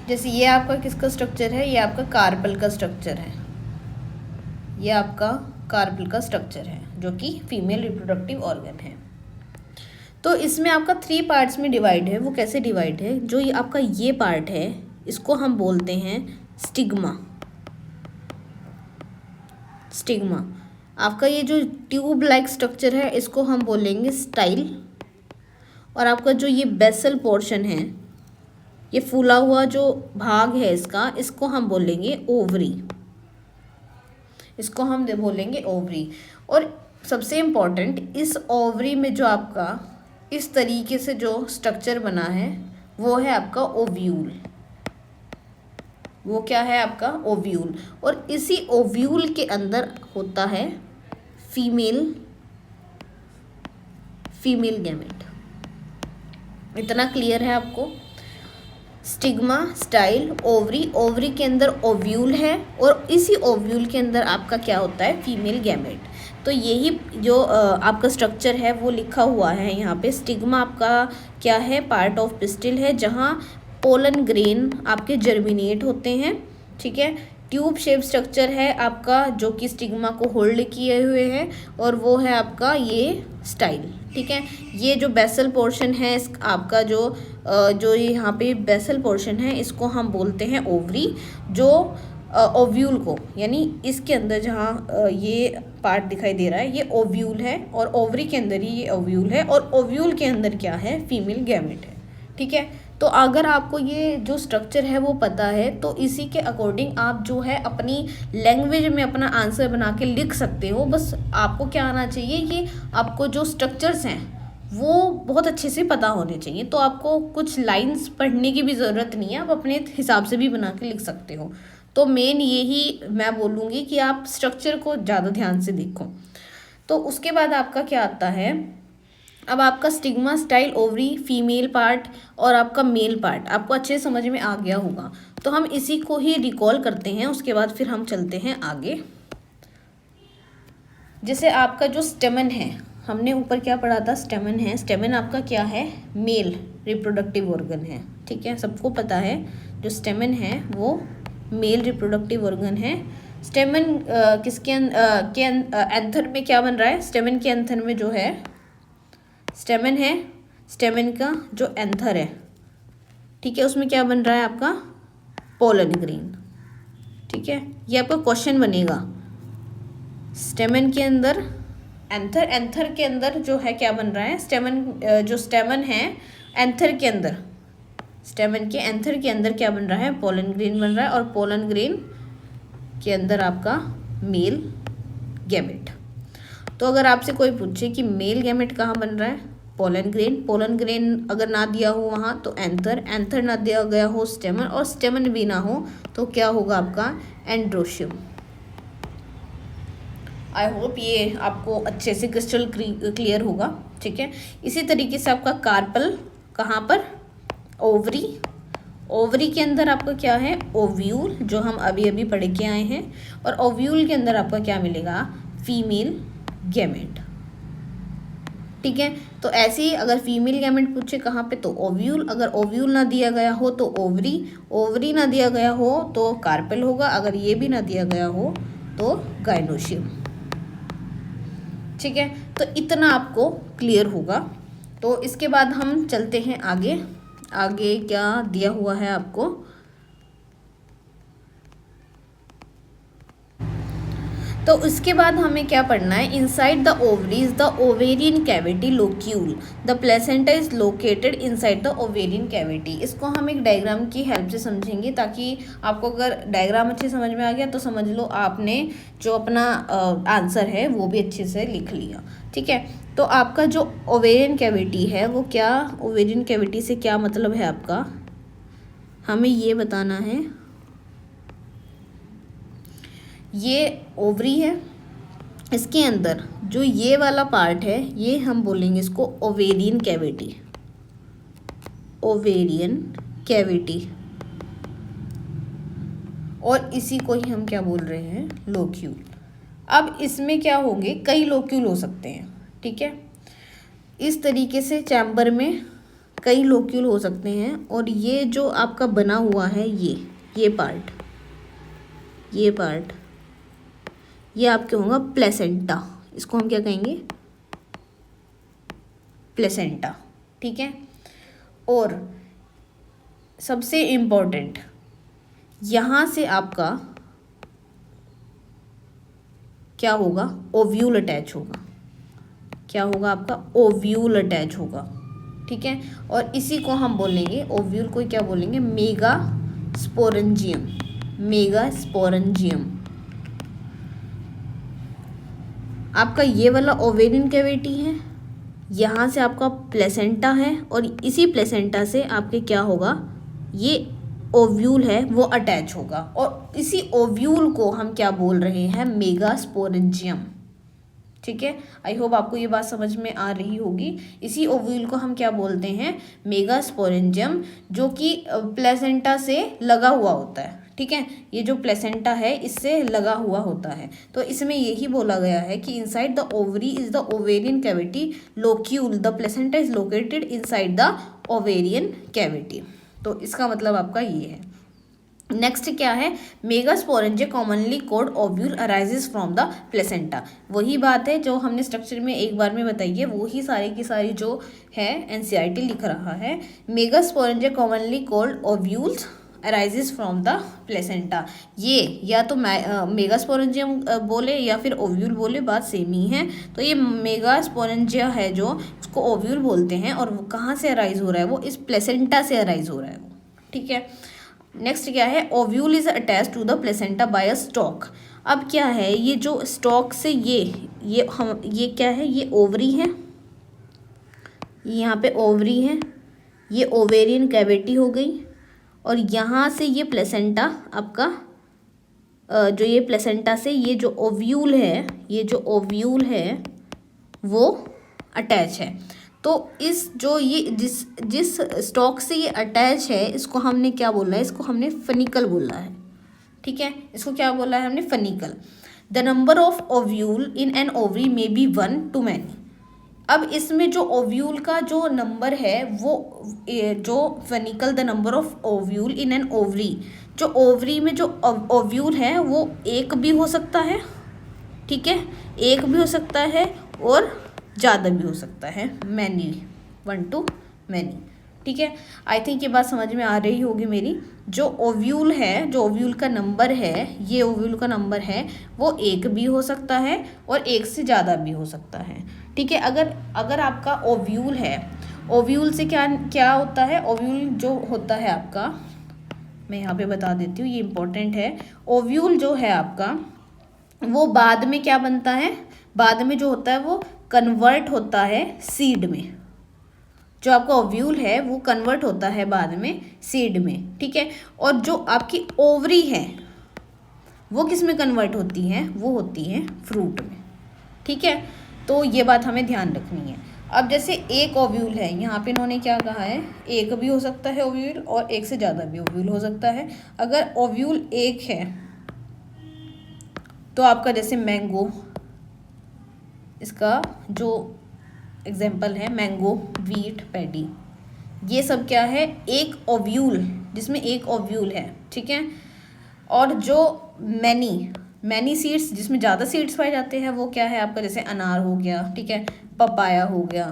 जैसे ये आपका किसका स्ट्रक्चर है, ये आपका कार्पल का स्ट्रक्चर है। ये आपका कार्पल का स्ट्रक्चर है जो कि फीमेल रिप्रोडक्टिव ऑर्गन है। तो इसमें आपका 3 पार्ट्स में डिवाइड है। वो कैसे डिवाइड है? जो ये आपका ये पार्ट है इसको हम बोलते हैं स्टिग्मा। स्टिग्मा आपका ये जो ट्यूब लाइक स्ट्रक्चर है इसको हम बोलेंगे स्टाइल। और आपका जो ये बेसल पोर्शन है, ये फूला हुआ जो भाग है इसको हम बोलेंगे ओवरी। इसको हम बोलेंगे ओवरी। और सबसे इम्पॉर्टेंट, इस ओवरी में जो आपका इस तरीके से जो स्ट्रक्चर बना है वो है आपका ओव्यूल। वो क्या है आपका? ओव्यूल। और इसी ओव्यूल के अंदर होता है फीमेल गैमेट। इतना क्लियर है आपको? Stigma, style, ovary. ओवरी के अंदर ओव्यूल है और इसी ओव्यूल के अंदर आपका क्या होता है? Female gamete. तो यही जो आपका स्ट्रक्चर है वो लिखा हुआ है यहाँ पे। स्टिग्मा आपका क्या है? पार्ट ऑफ पिस्टिल है जहाँ पोलन ग्रेन आपके जर्मिनेट होते हैं। ठीक है। ट्यूब शेप स्ट्रक्चर है आपका जो कि स्टिग्मा को होल्ड किए हुए है और वो है आपका ये स्टाइल। ठीक है। ये जो बेसल पोर्शन है आपका जो यहाँ पे बेसल पोर्शन है इसको हम बोलते हैं ओवरी। जो ओव्यूल को, यानी इसके अंदर जहाँ ये पार्ट दिखाई दे रहा है ये ओव्यूल है और ओवरी के अंदर ही ये ओव्यूल है और ओव्यूल के अंदर क्या है? फीमेल गैमेट है। ठीक है। तो अगर आपको ये जो स्ट्रक्चर है वो पता है तो इसी के अकॉर्डिंग आप जो है अपनी लैंग्वेज में अपना आंसर बना के लिख सकते हो। बस आपको क्या आना चाहिए कि आपको जो स्ट्रक्चर्स हैं वो बहुत अच्छे से पता होने चाहिए। तो आपको कुछ लाइंस पढ़ने की भी ज़रूरत नहीं है, आप अपने हिसाब से भी बना के लिख सकते हो। तो मेन यही मैं बोलूँगी कि आप स्ट्रक्चर को ज़्यादा ध्यान से देखो। तो उसके बाद आपका क्या आता है? अब आपका stigma, style, ovary, female part और आपका मेल पार्ट आपको अच्छे से समझ में आ गया होगा। तो हम इसी को ही रिकॉल करते हैं, उसके बाद फिर हम चलते हैं आगे। जैसे आपका जो स्टेमन है, हमने ऊपर क्या पढ़ा था? स्टेमन है। स्टेमन आपका क्या है? मेल रिप्रोडक्टिव ऑर्गन है। ठीक है, सबको पता है जो स्टेमन है वो मेल रिप्रोडक्टिव ऑर्गन है। स्टेमन किसके एंथर में क्या बन रहा है? स्टेमन के एंथर में जो है स्टेमन है, स्टेमन का जो एंथर है, ठीक है, उसमें क्या बन रहा है आपका? Pollen grain. ठीक है, ये आपका क्वेश्चन बनेगा। स्टेमन के अंदर एंथर के अंदर जो है क्या बन रहा है? जो स्टेमन है एंथर के अंदर, स्टेमन के एंथर के अंदर क्या बन रहा है? पोलन ग्रेन बन रहा है और पोलन ग्रेन के अंदर आपका मेल गैमेट। तो अगर आपसे कोई पूछे कि मेल गैमेट कहाँ बन रहा है? पोलन ग्रेन अगर ना दिया हो वहाँ तो एंथर ना दिया गया हो स्टेमन, और स्टेमन भी ना हो तो क्या होगा आपका? एंड्रोशियम। आई होप ये आपको अच्छे से क्रिस्टल क्लियर होगा। ठीक है, इसी तरीके से आपका कार्पल कहाँ पर? ओवरी के अंदर आपका क्या है? ओव्यूल, जो हम अभी अभी पढ़ के आए हैं, और ओव्यूल के अंदर आपका क्या मिलेगा? Female gamete. ठीक है, तो ऐसे ही अगर फीमेल गैमेट पूछे कहाँ पे तो ओव्यूल, अगर ओव्यूल ना दिया गया हो तो ओवरी ना दिया गया हो तो कार्पेल होगा, अगर ये भी ना दिया गया हो तो गाइनोशियम। ठीक है, तो इतना आपको क्लियर होगा। तो इसके बाद हम चलते हैं आगे। आगे क्या दिया हुआ है आपको? तो उसके बाद हमें क्या पढ़ना है? Inside the ovaries the ovarian cavity locule, the placenta is located inside the ovarian cavity. इसको हम एक डायग्राम की हेल्प से समझेंगे, ताकि आपको अगर डायग्राम अच्छे समझ में आ गया तो समझ लो आपने जो अपना आंसर है वो भी अच्छे से लिख लिया। ठीक है, तो आपका जो ओवेरियन कैविटी है वो क्या, ओवेरियन कैविटी से क्या मतलब है आपका, हमें ये बताना है। ये ओवरी है, इसके अंदर जो ये वाला पार्ट है ये हम बोलेंगे इसको ओवेरियन कैविटी। ओवेरियन कैविटी, और इसी को ही हम क्या बोल रहे हैं? लोक्यूल। अब इसमें क्या होंगे? कई लोक्यूल हो सकते हैं। ठीक है, इस तरीके से चैम्बर में कई लोक्यूल हो सकते हैं, और ये जो आपका बना हुआ है ये पार्ट ये आपके होगा प्लेसेंटा, इसको हम क्या कहेंगे, प्लेसेंटा, ठीक है। और सबसे इम्पोर्टेंट, यहाँ से आपका क्या होगा, ओव्यूल अटैच होगा। क्या होगा आपका, ओव्यूल अटैच होगा, ठीक है। और इसी को हम बोलेंगे, ओव्यूल को क्या बोलेंगे, मेगा स्पोरेंजियम, मेगा स्पोरेंजियम। आपका ये वाला ओवेरियन कैविटी है, यहाँ से आपका प्लेसेंटा है, और इसी प्लेसेंटा से आपके क्या होगा, ये ओव्यूल है वो अटैच होगा, और इसी ओव्यूल को हम क्या बोल रहे हैं, मेगा स्पोरेंजियम, ठीक है। आई होप आपको ये बात समझ में आ रही होगी। इसी ओव्यूल को हम क्या बोलते हैं, मेगा स्पोरेंजियम, जो कि प्लेसेंटा से लगा हुआ होता है, ठीक है। ये जो प्लेसेंटा है इससे लगा हुआ होता है। तो इसमें यही बोला गया है कि inside the ovary is the ovarian cavity locule, the placenta is located inside the ovarian cavity. तो इसका मतलब आपका ये है। नेक्स्ट क्या है, megasporangia commonly called ovule arises from the placenta. वही बात है जो हमने स्ट्रक्चर में एक बार में बताई है, वही सारी की सारी जो है एनसीईआरटी लिख रहा है। Megasporangia commonly called ovules arises from the placenta. ये या तो मेगास्पोरेंजियम बोले या फिर ओव्यूल बोले, बात सेम ही है। तो ये मेगास्पोरेंजिया है जो उसको ओव्यूल बोलते हैं, और वो कहाँ से अराइज हो रहा है, वो इस प्लेसेंटा से अराइज हो रहा है वो, ठीक है। नेक्स्ट क्या है, ovule is attach to the placenta by a stalk. अब क्या है, ये जो स्टॉक से ये क्या है, ये ओवरी है, यहाँ पे ओवरी है, ये ओवेरियन कैविटी हो गई, और यहाँ से ये प्लेसेंटा आपका जो ये प्लेसेंटा से ये जो ओव्यूल है, ये जो ओव्यूल है वो अटैच है। तो इस जो ये जिस स्टॉक से ये अटैच है, इसको हमने क्या बोला है, इसको हमने फनिकल बोला है, ठीक है। इसको क्या बोला है हमने, funicle. The number of ovule in an ovary may be 1 to many। अब इसमें जो ओव्यूल का जो नंबर है वो जो funicle, the number of ovule in an ovary, जो ओवरी में जो ओव्यूल है वो एक भी हो सकता है, ठीक है, एक भी हो सकता है और ज़्यादा भी हो सकता है, मैनी, 1 to many, ठीक है। आई थिंक ये बात समझ में आ रही होगी मेरी। जो ओव्यूल है, जो ओव्यूल का नंबर है, ये ओव्यूल का नंबर है वो एक भी हो सकता है और एक से ज़्यादा भी हो सकता है, ठीक है। अगर आपका ओव्यूल है, ओव्यूल से क्या क्या होता है, ओव्यूल जो होता है आपका, मैं यहाँ पे बता देती हूँ, ये इम्पोर्टेंट है। ओव्यूल जो है आपका वो बाद में क्या बनता है, बाद में जो होता है वो कन्वर्ट होता है सीड में। जो आपका ओव्यूल है वो कन्वर्ट होता है बाद में सीड में, ठीक है। और जो आपकी ओवरी है वो किस में कन्वर्ट होती है, वो होती है फ्रूट में, ठीक है। तो ये बात हमें ध्यान रखनी है। अब जैसे एक ओव्यूल है, यहाँ पे इन्होंने क्या कहा है, एक भी हो सकता है ओव्यूल और एक से ज़्यादा भी ओव्यूल हो सकता है। अगर ओव्यूल एक है तो आपका जैसे मैंगो, इसका जो एग्जाम्पल है मैंगो, वीट, पैडी, ये सब क्या है, एक ओव्यूल, जिसमें एक ओव्यूल है, ठीक है। और जो मैनी सीड्स, जिसमें ज़्यादा सीड्स पाए जाते हैं, वो क्या है आपका, जैसे अनार हो गया, ठीक है, पपाया हो गया,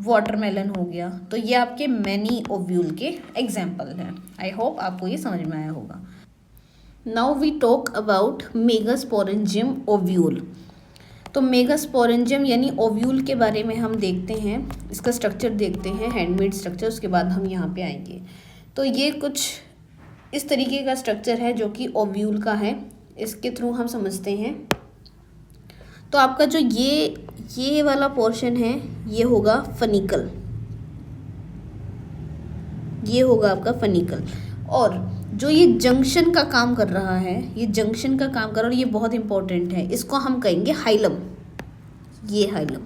वाटरमेलन हो गया। तो ये आपके मैनी ओव्यूल के एग्जाम्पल हैं। आई होप आपको ये समझ में आया होगा। Now we talk about megasporangium ovule. तो मेगास्पोरेंजियम यानी ओव्यूल के बारे में हम देखते हैं, इसका स्ट्रक्चर देखते हैं, हैंडमेड स्ट्रक्चर, उसके बाद हम यहाँ पे आएंगे। तो ये कुछ इस तरीके का स्ट्रक्चर है जो कि ओव्यूल का है, इसके थ्रू हम समझते हैं। तो आपका जो ये वाला पोर्शन है ये होगा फनिकल, ये होगा आपका फनिकल। और जो ये जंक्शन का काम कर रहा है, ये जंक्शन का काम कर रहा है, और ये बहुत इंपॉर्टेंट है, इसको हम कहेंगे हाइलम। ये हाइलम,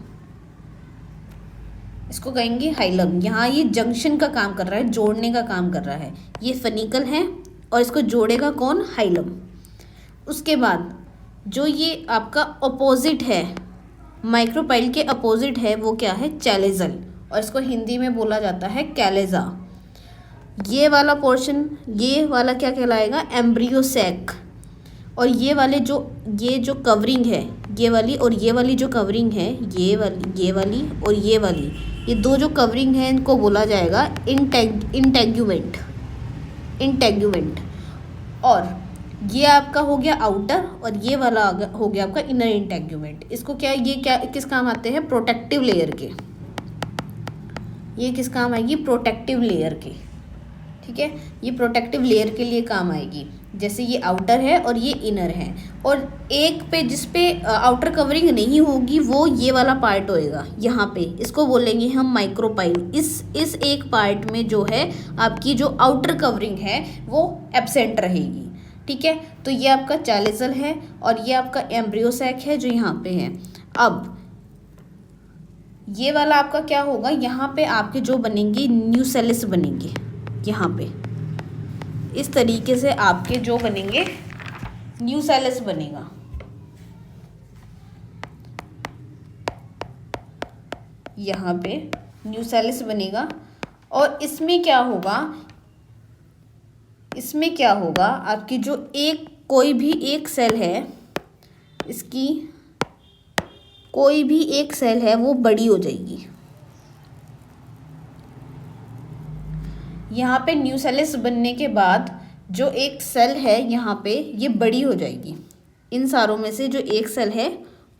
इसको कहेंगे हाइलम। यहाँ ये जंक्शन का काम कर रहा है, जोड़ने का काम कर रहा है। ये फनिकल है और इसको जोड़ेगा कौन, हाइलम। उसके बाद जो ये आपका अपोजिट है, माइक्रोपाइल के अपोजिट है, वो क्या है, चैलेजल, और इसको हिंदी में बोला जाता है कैलेजा। ये वाला पोर्शन, ये वाला क्या कहलाएगा, एम्ब्रियो सैक। और ये वाले जो ये जो कवरिंग है, ये वाली और ये वाली जो कवरिंग है, ये वाली और ये वाली, ये दो जो कवरिंग है इनको बोला जाएगा इंटेग्यूमेंट। और ये आपका हो गया आउटर और ये वाला हो गया आपका इनर इंटेग्यूमेंट। इसको क्या, ये क्या किस काम आते हैं, प्रोटेक्टिव लेयर के। ये किस काम आएगी, प्रोटेक्टिव लेयर के, ठीक है, ये प्रोटेक्टिव लेयर के लिए काम आएगी। जैसे ये आउटर है और ये इनर है, और एक पे जिस पे आउटर कवरिंग नहीं होगी वो ये वाला पार्ट होएगा यहाँ पे, इसको बोलेंगे हम माइक्रोपाइल। इस एक पार्ट में जो है आपकी जो आउटर कवरिंग है वो एब्सेंट रहेगी, ठीक है। तो ये आपका चैलिज़ल है और ये आपका एम्ब्रियो सैक है जो यहाँ पे है। अब ये वाला आपका क्या होगा, यहाँ पे आपके जो बनेंगे न्यूसेलिस बनेंगे, यहाँ पे इस तरीके से आपके जो बनेंगे न्यूसेलिस बनेगा। यहाँ पे न्यूसेलिस बनेगा और इसमें क्या होगा, इसमें क्या होगा, आपकी जो कोई भी एक सेल है, इसकी कोई भी एक सेल है वो बड़ी हो जाएगी। यहाँ पे न्यूसेलिस बनने के बाद जो एक सेल है यहाँ पे ये बड़ी हो जाएगी। इन सारों में से जो एक सेल है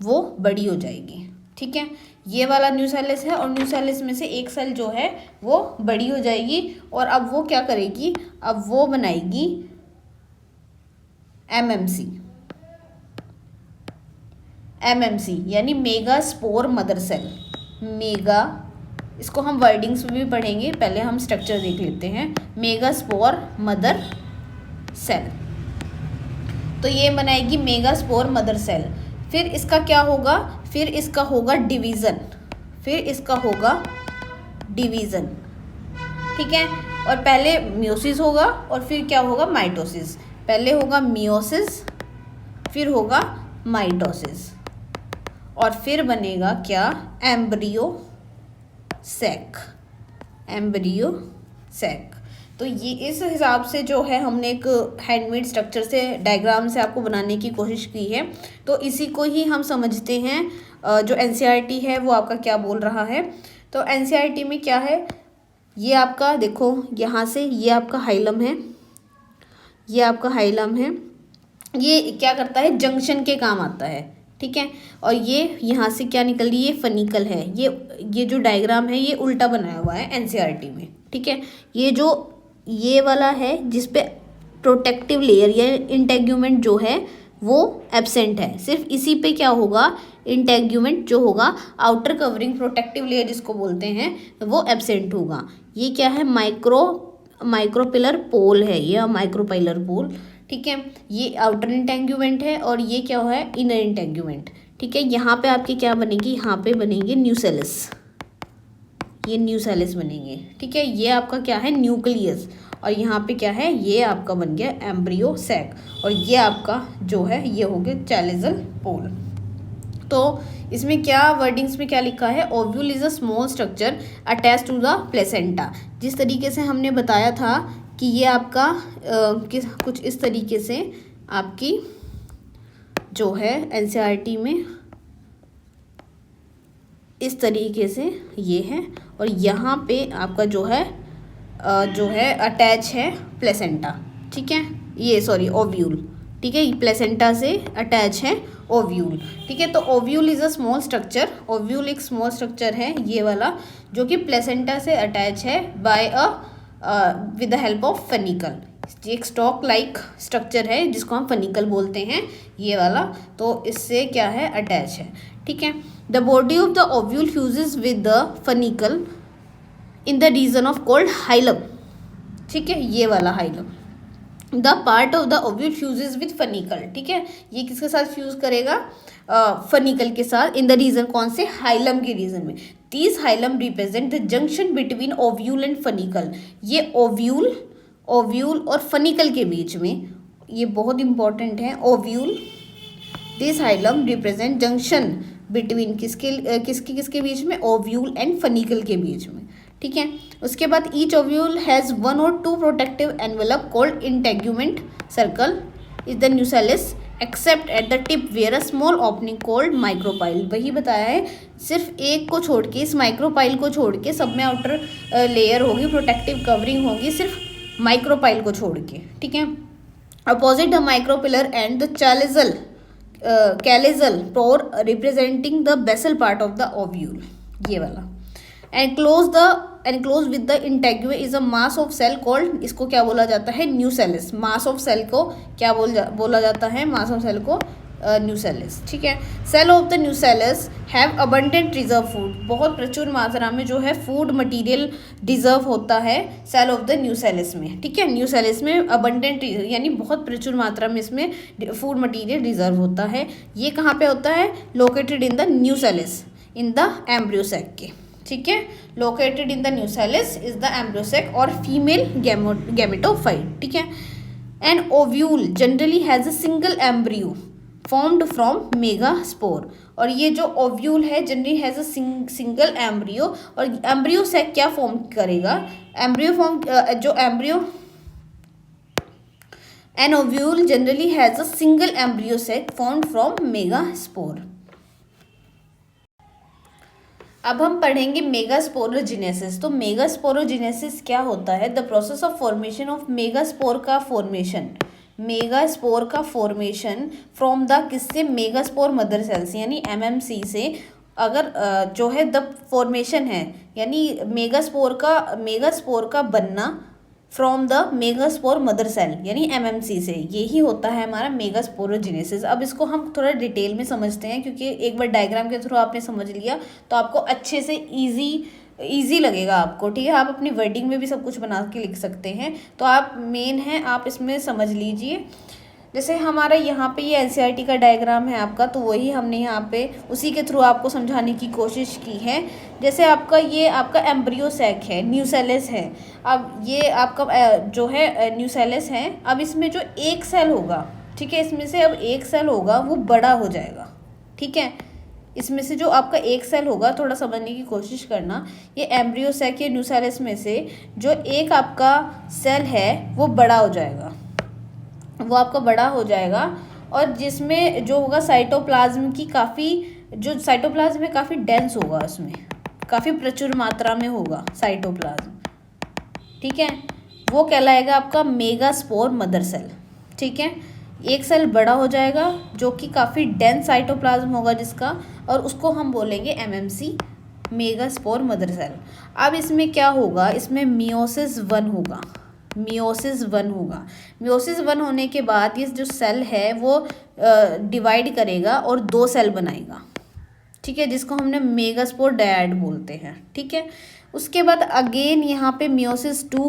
वो बड़ी हो जाएगी, ठीक है। ये वाला न्यूसेलिस है और न्यूसेलिस में से एक सेल जो है वो बड़ी हो जाएगी और अब वो क्या करेगी, अब वो बनाएगी एमएमसी यानी mega spore mother cell. Mega, इसको हम वर्डिंग्स में भी पढ़ेंगे, पहले हम स्ट्रक्चर देख लेते हैं। मेगा स्पोर मदर सेल, तो ये बनाएगी मेगा स्पोर मदर सेल। फिर इसका क्या होगा, फिर इसका होगा डिवीज़न, ठीक है। और पहले मियोसिस होगा और फिर क्या होगा, माइटोसिस। पहले होगा मियोसिस, फिर होगा माइटोसिस और फिर बनेगा क्या, एम्ब्रियो सैक। तो ये इस हिसाब से जो है हमने एक हैंडमेड स्ट्रक्चर से, डायग्राम से आपको बनाने की कोशिश की है। तो इसी को ही हम समझते हैं जो एनसीईआरटी है वो आपका क्या बोल रहा है। तो एनसीईआरटी में क्या है, ये आपका देखो यहाँ से ये आपका हाइलम है, ये क्या करता है, जंक्शन के काम आता है, ठीक है। और ये यहाँ से क्या निकल रही है, फनिकल है। ये जो डायग्राम है ये उल्टा बनाया हुआ है एनसीईआरटी में, ठीक है। ये वाला है जिस पे प्रोटेक्टिव लेयर या इंटेग्यूमेंट जो है वो एब्सेंट है, सिर्फ इसी पे क्या होगा, इंटेग्यूमेंट जो होगा, आउटर कवरिंग प्रोटेक्टिव लेयर जिसको बोलते हैं, वो एब्सेंट होगा। ये क्या है, माइक्रोपिलर पोल है, यह माइक्रोपाइलर पोल, ठीक है। ये आउटर इंटेग्यूमेंट है और ये क्या है, इनर इंटेग्यूमेंट, ठीक है। यहाँ पे आपके क्या बनेगी, यहाँ पे बनेंगे न्यूसेलिस, ये न्यूसेलिस बनेंगे, ठीक है। ये आपका क्या है, न्यूक्लियस, और यहाँ पे क्या है, ये आपका बन गया एम्ब्रियो सैक, और ये आपका जो है ये हो गया चैलिज़ल पोल। तो इसमें क्या वर्डिंग्स में क्या लिखा है, ovule is a small structure attach to the placenta. जिस तरीके से हमने बताया था कि ये आपका कुछ इस तरीके से आपकी जो है एनसीईआरटी में इस तरीके से ये है, और यहाँ पे आपका जो है अटैच है प्लेसेंटा, ठीक है, ये सॉरी ओव्यूल, ठीक है, प्लेसेंटा से अटैच है ओव्यूल, ठीक है। तो ovule is a small structure, ovule एक स्मॉल स्ट्रक्चर है ये वाला, जो कि प्लेसेंटा से अटैच है by with the help of funicle. एक स्टॉक लाइक स्ट्रक्चर है जिसको हम फनिकल बोलते हैं ये वाला, तो इससे क्या है, अटैच है, ठीक है। The body of the ovule fuses with the funicle in the region of called hilum, ठीक है, ये वाला hilum. The part of the ovule fuses with funicle, ठीक है, ये किसके साथ फ्यूज करेगा, फनिकल के साथ, इन द रीजन, कौन से, हाइलम के रीजन में। This hilum represent the junction between ovule and funicle. ये ओव्यूल और फनिकल के बीच में, ये बहुत इंपॉर्टेंट है, ovule, this hilum represent junction between किसके बीच में, ओव्यूल एंड फनिकल के बीच में, ठीक है। उसके बाद each ovule has 1 or 2 protective envelope called integument circle is the nucellus except at the tip where a small opening called micropyle. वही बताया है, सिर्फ एक को छोड़ के, इस माइक्रोपाइल को छोड़ के सब में आउटर लेयर होगी, प्रोटेक्टिव कवरिंग होगी, सिर्फ माइक्रोपाइल को छोड़ के, ठीक है। Opposite the micropylar and the chalazal pore representing the basal part of the ovule, ये वाला। Enclose with the integue is a mass of cell called, इसको क्या बोला जाता है, न्यूसेलिस। मास ऑफ सेल को क्या बोला जाता है, मास ऑफ सेल को न्यूसेलिस, ठीक है। Cell of the nucellus have abundant reserve food, बहुत प्रचुर मात्रा में जो है फूड मटेरियल रिजर्व होता है सेल ऑफ द न्यूसेलिस में, ठीक है। न्यूसेलिस में अबंडेंट यानी बहुत प्रचुर मात्रा में इसमें फूड मटेरियल रिजर्व होता है। ये कहाँ पे होता है, located in the nucellus in the embryo sac के, ठीक है। Located in the nucellus is the embryo sac और फीमेल गैमेटोफाइट, ठीक है। An ovule generally has a single embryo formed from megaspore, और ये जो ओव्यूल है generally has a single embryo, और एम्ब्रियो सैक क्या फॉर्म करेगा, an ovule generally has a single embryo sac formed from megaspore. अब हम पढ़ेंगे मेगास्पोरोजेनेसिस। तो मेगास्पोरोजेनेसिस क्या होता है, the process of formation of megaspore का फॉर्मेशन फ्रॉम द किससे, मेगास्पोर मदर सेल्स यानी एमएमसी से। अगर जो है द फॉर्मेशन है यानी मेगास्पोर का बनना from the megaspore mother cell यानी एमएमसी से, यही होता है हमारा मेगास्पोरोजेनेसिस। अब इसको हम थोड़ा डिटेल में समझते हैं, क्योंकि एक बार डायग्राम के थ्रू आपने समझ लिया तो आपको अच्छे से इजी लगेगा आपको, ठीक है। आप अपनी वर्डिंग में भी सब कुछ बना के लिख सकते हैं, तो आप मेन है आप इसमें समझ लीजिए। जैसे हमारा यहाँ पे ये एनसीईआरटी का डायग्राम है आपका, तो वही हमने यहाँ पे उसी के थ्रू आपको समझाने की कोशिश की है। जैसे ये आपका एम्ब्रियो सैक है, न्यूसेलिस है। अब ये आपका जो है न्यूसेलिस है, अब इसमें जो एक सेल होगा, ठीक है, इसमें से अब एक सेल होगा वो बड़ा हो जाएगा, ठीक है। इसमें से जो आपका एक सेल होगा, थोड़ा समझने की कोशिश करना, ये एम्ब्रियो सैक या न्यूसेलिस में से जो एक आपका सेल है वो बड़ा हो जाएगा, और जिसमें जो होगा साइटोप्लाज्म की साइटोप्लाज्म में काफ़ी डेंस होगा, उसमें काफ़ी प्रचुर मात्रा में होगा साइटोप्लाज्म, ठीक है। वो कहलाएगा आपका मेगास्पोर मदर सेल, ठीक है। एक सेल बड़ा हो जाएगा जो कि काफ़ी डेंस साइटोप्लाज्म होगा जिसका, और उसको हम बोलेंगे एमएमसी, मेगास्पोर मदर सेल। अब इसमें क्या होगा, इसमें मियोसिस वन होने के बाद ये जो सेल है वो डिवाइड करेगा और दो सेल बनाएगा, ठीक है, जिसको हमने मेगास्पोर डायड बोलते हैं, ठीक है। उसके बाद अगेन यहाँ पे मियोसिस टू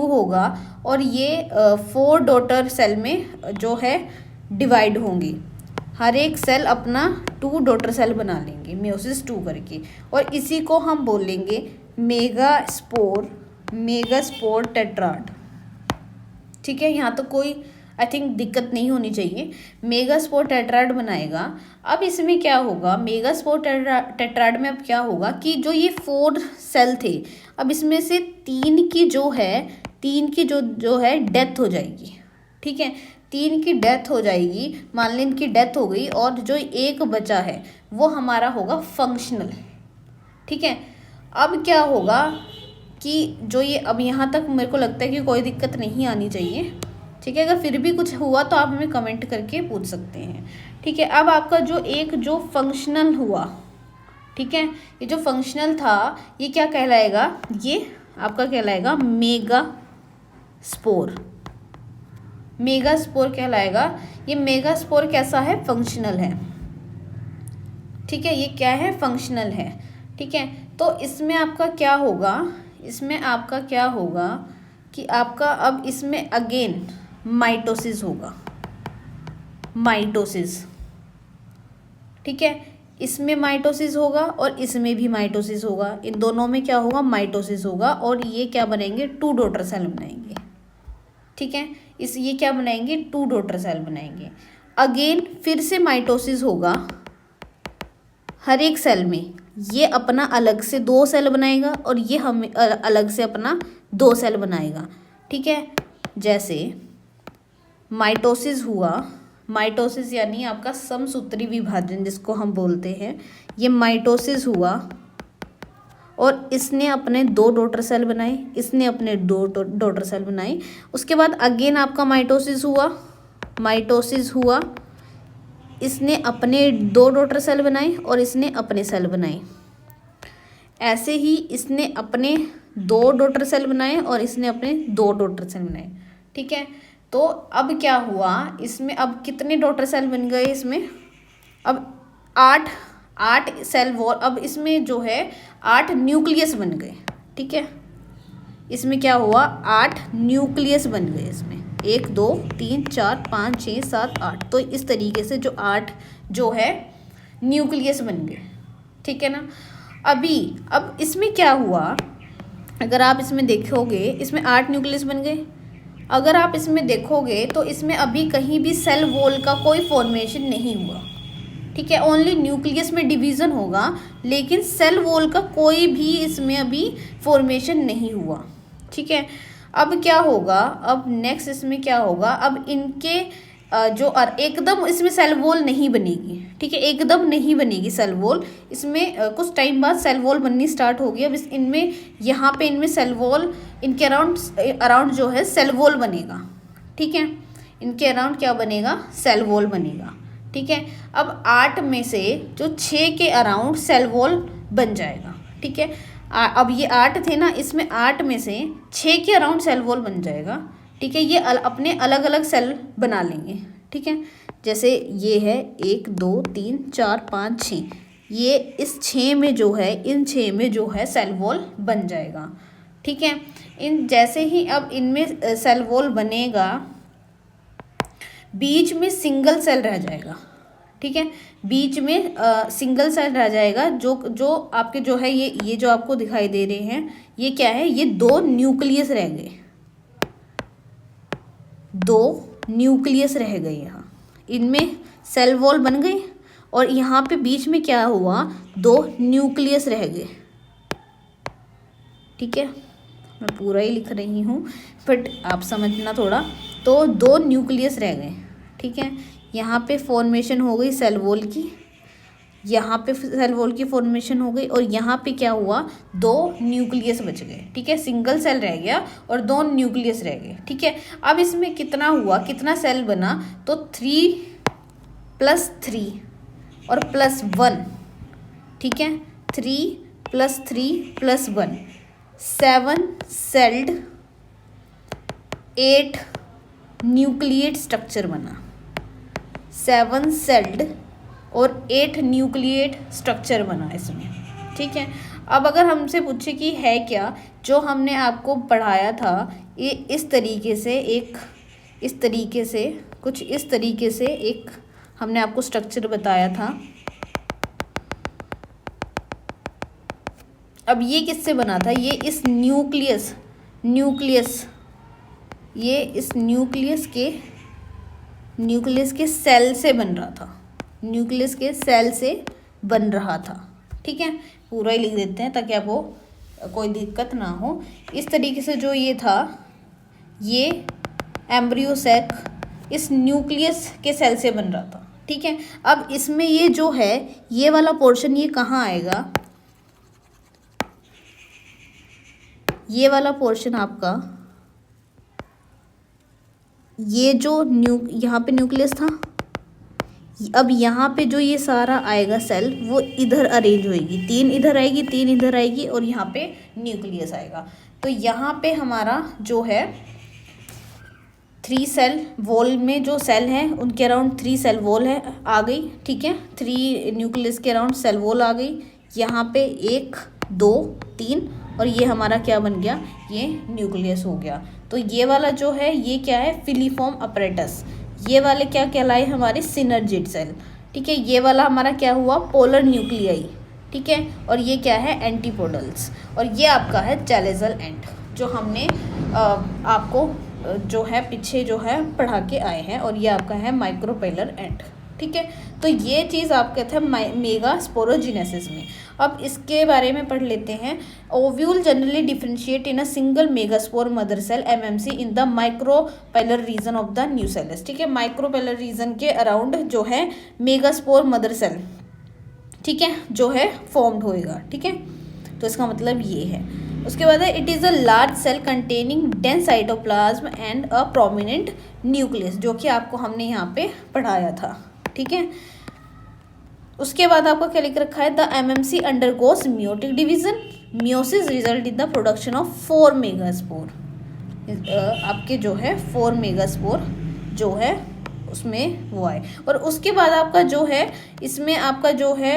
होगा और ये 4 डॉटर सेल में जो है डिवाइड होंगी। हर एक सेल अपना 2 डॉटर सेल बना लेंगे मियोसिस 2 करके, और इसी को हम बोलेंगे मेगास्पोर टेट्राड, ठीक है। यहाँ तो कोई आई थिंक दिक्कत नहीं होनी चाहिए, मेगास्पोर टेट्राड बनाएगा। अब इसमें क्या होगा, मेगास्पोर टेट्राड में अब क्या होगा कि जो ये 4 सेल थे, अब इसमें से 3 की जो है डेथ हो जाएगी, ठीक है। 3 की डेथ हो जाएगी, मान लें इनकी डेथ हो गई, और जो एक बचा है वो हमारा होगा फंक्शनल, ठीक है। अब क्या होगा कि जो ये, अब यहाँ तक मेरे को लगता है कि कोई दिक्कत नहीं आनी चाहिए, ठीक है। अगर फिर भी कुछ हुआ तो आप हमें कमेंट करके पूछ सकते हैं, ठीक है। अब आपका जो फंक्शनल हुआ, ठीक है, ये जो फंक्शनल था ये क्या कहलाएगा, ये आपका कहलाएगा मेगास्पोर कहलाएगा। ये मेगास्पोर कैसा है, फंक्शनल है, ठीक है। ये क्या है, फंक्शनल है, ठीक है। तो इसमें आपका क्या होगा कि आपका अब इसमें अगेन माइटोसिस होगा, ठीक है। इसमें माइटोसिस होगा और इसमें भी माइटोसिस होगा, इन दोनों में क्या होगा, माइटोसिस होगा, और ये क्या बनेंगे, 2 डॉटर सेल बनाएंगे, ठीक है। ये क्या बनाएंगे, 2 डॉटर सेल बनाएंगे। अगेन फिर से माइटोसिस होगा हर एक सेल में, ये अपना अलग से 2 सेल बनाएगा और ये हमें अलग से अपना 2 सेल बनाएगा, ठीक है। जैसे माइटोसिस हुआ, माइटोसिस यानी आपका समसूत्री विभाजन जिसको हम बोलते हैं, ये माइटोसिस हुआ और इसने अपने 2 डॉटर सेल बनाए, इसने अपने 2 डॉटर सेल बनाए। उसके बाद अगेन आपका माइटोसिस हुआ, माइटोसिस हुआ, इसने अपने 2 डॉटर सेल बनाए और इसने अपने सेल बनाए। ऐसे ही इसने अपने 2 डॉटर सेल बनाए और इसने अपने 2 डॉटर सेल बनाए। ठीक है, तो अब क्या हुआ इसमें, अब कितने डॉटर सेल बन गए इसमें, अब 8 सेल वॉल, अब इसमें जो है 8 न्यूक्लियस बन गए। ठीक है, इसमें क्या हुआ, 8 न्यूक्लियस बन गए इसमें, 1 2 3 4 5 6 7 8। तो इस तरीके से जो 8 जो है न्यूक्लियस बन गए। ठीक है ना। अब इसमें क्या हुआ, अगर आप इसमें देखोगे इसमें 8 न्यूक्लियस बन गए। अगर आप इसमें देखोगे तो इसमें अभी कहीं भी सेल वॉल का कोई फॉर्मेशन नहीं हुआ। ठीक है, ओनली न्यूक्लियस में डिवीज़न होगा, लेकिन सेल वॉल का कोई भी इसमें अभी फॉर्मेशन नहीं हुआ। ठीक है, अब क्या होगा, अब नेक्स्ट इसमें क्या होगा, अब इनके जो एकदम इसमें सेल वॉल नहीं बनेगी। ठीक है, एकदम नहीं बनेगी सेल वॉल, इसमें कुछ टाइम बाद सेल वॉल बननी स्टार्ट होगी। अब इनमें यहाँ पे इनमें सेल वॉल, इनके अराउंड जो है सेल वॉल बनेगा। ठीक है, इनके अराउंड क्या बनेगा, सेल वॉल बनेगा। ठीक है, अब 8 में से जो 6 के अराउंड सेल वॉल बन जाएगा। ठीक है, अब ये 8 थे ना, इसमें 8 में से 6 के अराउंड सेल वॉल बन जाएगा। ठीक है, ये अपने अलग अलग सेल बना लेंगे। ठीक है, जैसे ये है 1 2 3 4 5 6, ये इस 6 में जो है, इन 6 में जो है सेल वॉल बन जाएगा। ठीक है, इन जैसे ही अब इनमें सेल वॉल बनेगा, बीच में सिंगल सेल रह जाएगा। ठीक है, बीच में सिंगल सेल रह जाएगा, जो आपके जो है ये जो आपको दिखाई दे रहे हैं, ये क्या है, ये 2 न्यूक्लियस रह गए, 2 न्यूक्लियस रह गए। यहाँ इनमें सेल वॉल बन गई और यहाँ पे बीच में क्या हुआ, 2 न्यूक्लियस रह गए। ठीक है, मैं पूरा ही लिख रही हूँ बट आप समझना थोड़ा। तो 2 न्यूक्लियस रह गए। ठीक है, यहाँ पे फॉर्मेशन हो गई सेल वॉल की, यहाँ पे सेल वॉल की फॉर्मेशन हो गई और यहाँ पे क्या हुआ, 2 न्यूक्लियस बच गए। ठीक है, सिंगल सेल रह गया और 2 न्यूक्लियस रह गए। ठीक है, अब इसमें कितना हुआ, कितना सेल बना, तो 3 + 3 और +1। ठीक है, 3 + 3 + 1, 7 सेल्ड 8 न्यूक्लिएट स्ट्रक्चर बना, 7 सेल्ड और 8 न्यूक्लिएट स्ट्रक्चर बना इसमें। ठीक है, अब अगर हमसे पूछे कि है क्या, जो हमने आपको पढ़ाया था, ये इस तरीके से एक हमने आपको स्ट्रक्चर बताया था। अब ये किससे बना था, ये इस न्यूक्लियस ये इस न्यूक्लियस के सेल से बन रहा था, न्यूक्लियस के सेल से बन रहा था। ठीक है, पूरा ही लिख देते हैं ताकि आपको कोई दिक्कत ना हो। इस तरीके से जो ये था, ये एम्ब्रियो सैक इस न्यूक्लियस के सेल से बन रहा था। ठीक है, अब इसमें ये जो है, ये वाला पोर्शन ये कहाँ आएगा, ये वाला पोर्शन आपका, ये जो यहाँ पे न्यूक्लियस था, अब यहाँ पे जो ये सारा आएगा सेल, वो इधर अरेंज होएगी, 3 इधर आएगी, 3 इधर आएगी और यहाँ पे न्यूक्लियस आएगा। तो यहाँ पे हमारा जो है 3 सेल वॉल में जो सेल हैं, उनके अराउंड 3 सेल वॉल है आ गई। ठीक है, 3 न्यूक्लियस के अराउंड सेल वॉल आ गई। यहाँ पे 1 2 3 और ये हमारा क्या बन गया, ये न्यूक्लियस हो गया। तो ये वाला जो है, ये क्या है, फिलीफॉर्म अपरेटस। ये वाले क्या कहलाए, हमारे सिनर्जिड सेल। ठीक है, ये वाला हमारा क्या हुआ, पोलर न्यूक्लियाई। ठीक है, और ये क्या है, एंटीपोडल्स। और ये आपका है चैलेजल एंड, जो हमने आपको जो है पीछे जो है पढ़ा के आए हैं। और ये आपका है माइक्रोपेलर एंड। ठीक है। तो ये चीज़ आपके थे मेगा स्पोरोजेनेसिस में। अब इसके बारे में पढ़ लेते हैं। Ovule generally differentiate in a single megaspore mother cell MMC in the micropylar region of the nucellus. ठीक है, माइक्रोपेलर रीजन के अराउंड जो है मेगास्पोर मदर सेल, ठीक है, जो है फॉर्म्ड होएगा। ठीक है, तो इसका मतलब ये है। उसके बाद है it is a large cell containing dense cytoplasm and a prominent nucleus, जो कि आपको हमने यहाँ पे पढ़ाया था। ठीक है, उसके बाद आपको क्या लिख रखा है, the MMC undergoes meiotic division, meiosis result in the production of 4 megaspore. आपके जो है 4 मेगास्पोर जो है उसमें वो आए। और उसके बाद आपका जो है इसमें आपका जो है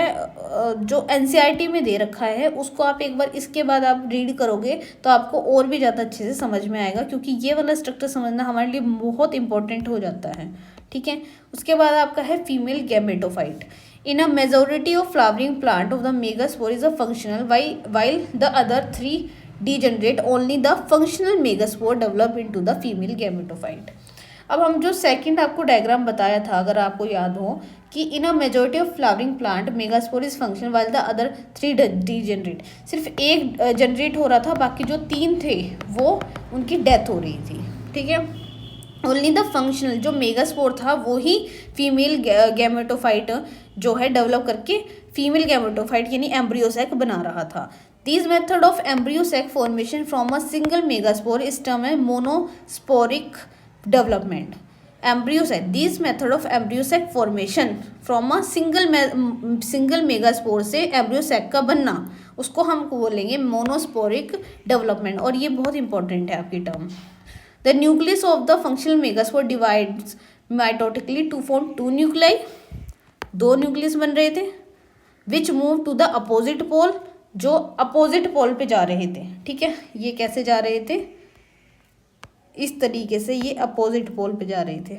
जो एनसीईआरटी में दे रखा है उसको आप एक बार इसके बाद आप रीड करोगे तो आपको और भी ज़्यादा अच्छे से समझ में आएगा, क्योंकि ये वाला स्ट्रक्चर समझना हमारे लिए बहुत इंपॉर्टेंट हो जाता है। ठीक है, उसके बाद आपका है female gametophyte. In a majority of flowering plant of the megaspore is a functional while the other 3 degenerate, only the functional megaspore develop into the female gametophyte। अब हम जो सेकंड आपको डायग्राम बताया था, अगर आपको याद हो, कि in a majority of flowering plant megaspore is functional while the other 3 degenerate. सिर्फ एक जनरेट हो रहा था, बाकी जो 3 थे वो उनकी डेथ हो रही थी। ठीक है, ओनली द फंक्शनल जो मेगास्पोर था वो ही फीमेल गैमेटोफाइट जो है डेवलप करके फीमेल गैमेटोफाइट यानी एम्ब्रियोसैक बना रहा था। This method of embryo sac formation from a single megaspore is term है monosporic development. Embryo sac, this method of embryo sac formation from a single megaspore से एम्ब्रियोसैक का बनना, उसको हम बोलेंगे मोनोस्पोरिक डेवलपमेंट। और ये बहुत इंपॉर्टेंट है आपकी term. The nucleus of the functional megaspore divides mitotically to form 2 nuclei, 2 nucleus बन रहे थे, which move to the opposite pole, जो अपोजिट पोल पे जा रहे थे। ठीक है, ये कैसे जा रहे थे, इस तरीके से ये अपोजिट पोल पे जा रहे थे,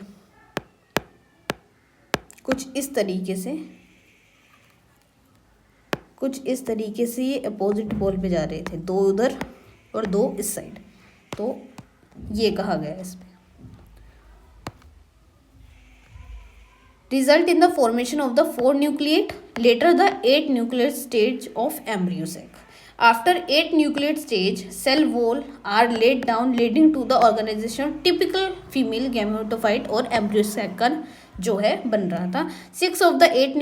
कुछ इस तरीके से, कुछ इस तरीके से ये अपोजिट पोल पे जा रहे थे, 2 उधर और 2 इस साइड। तो ये कहा गया है इसमें। Result in the formation of the 4 nucleate, later the 8 nucleate stage of embryosac. After 8 nucleate stage, cell wall are laid down, leading to the organization of typical female gametophyte और embryosac का जो है बन रहा था। 6 of the 8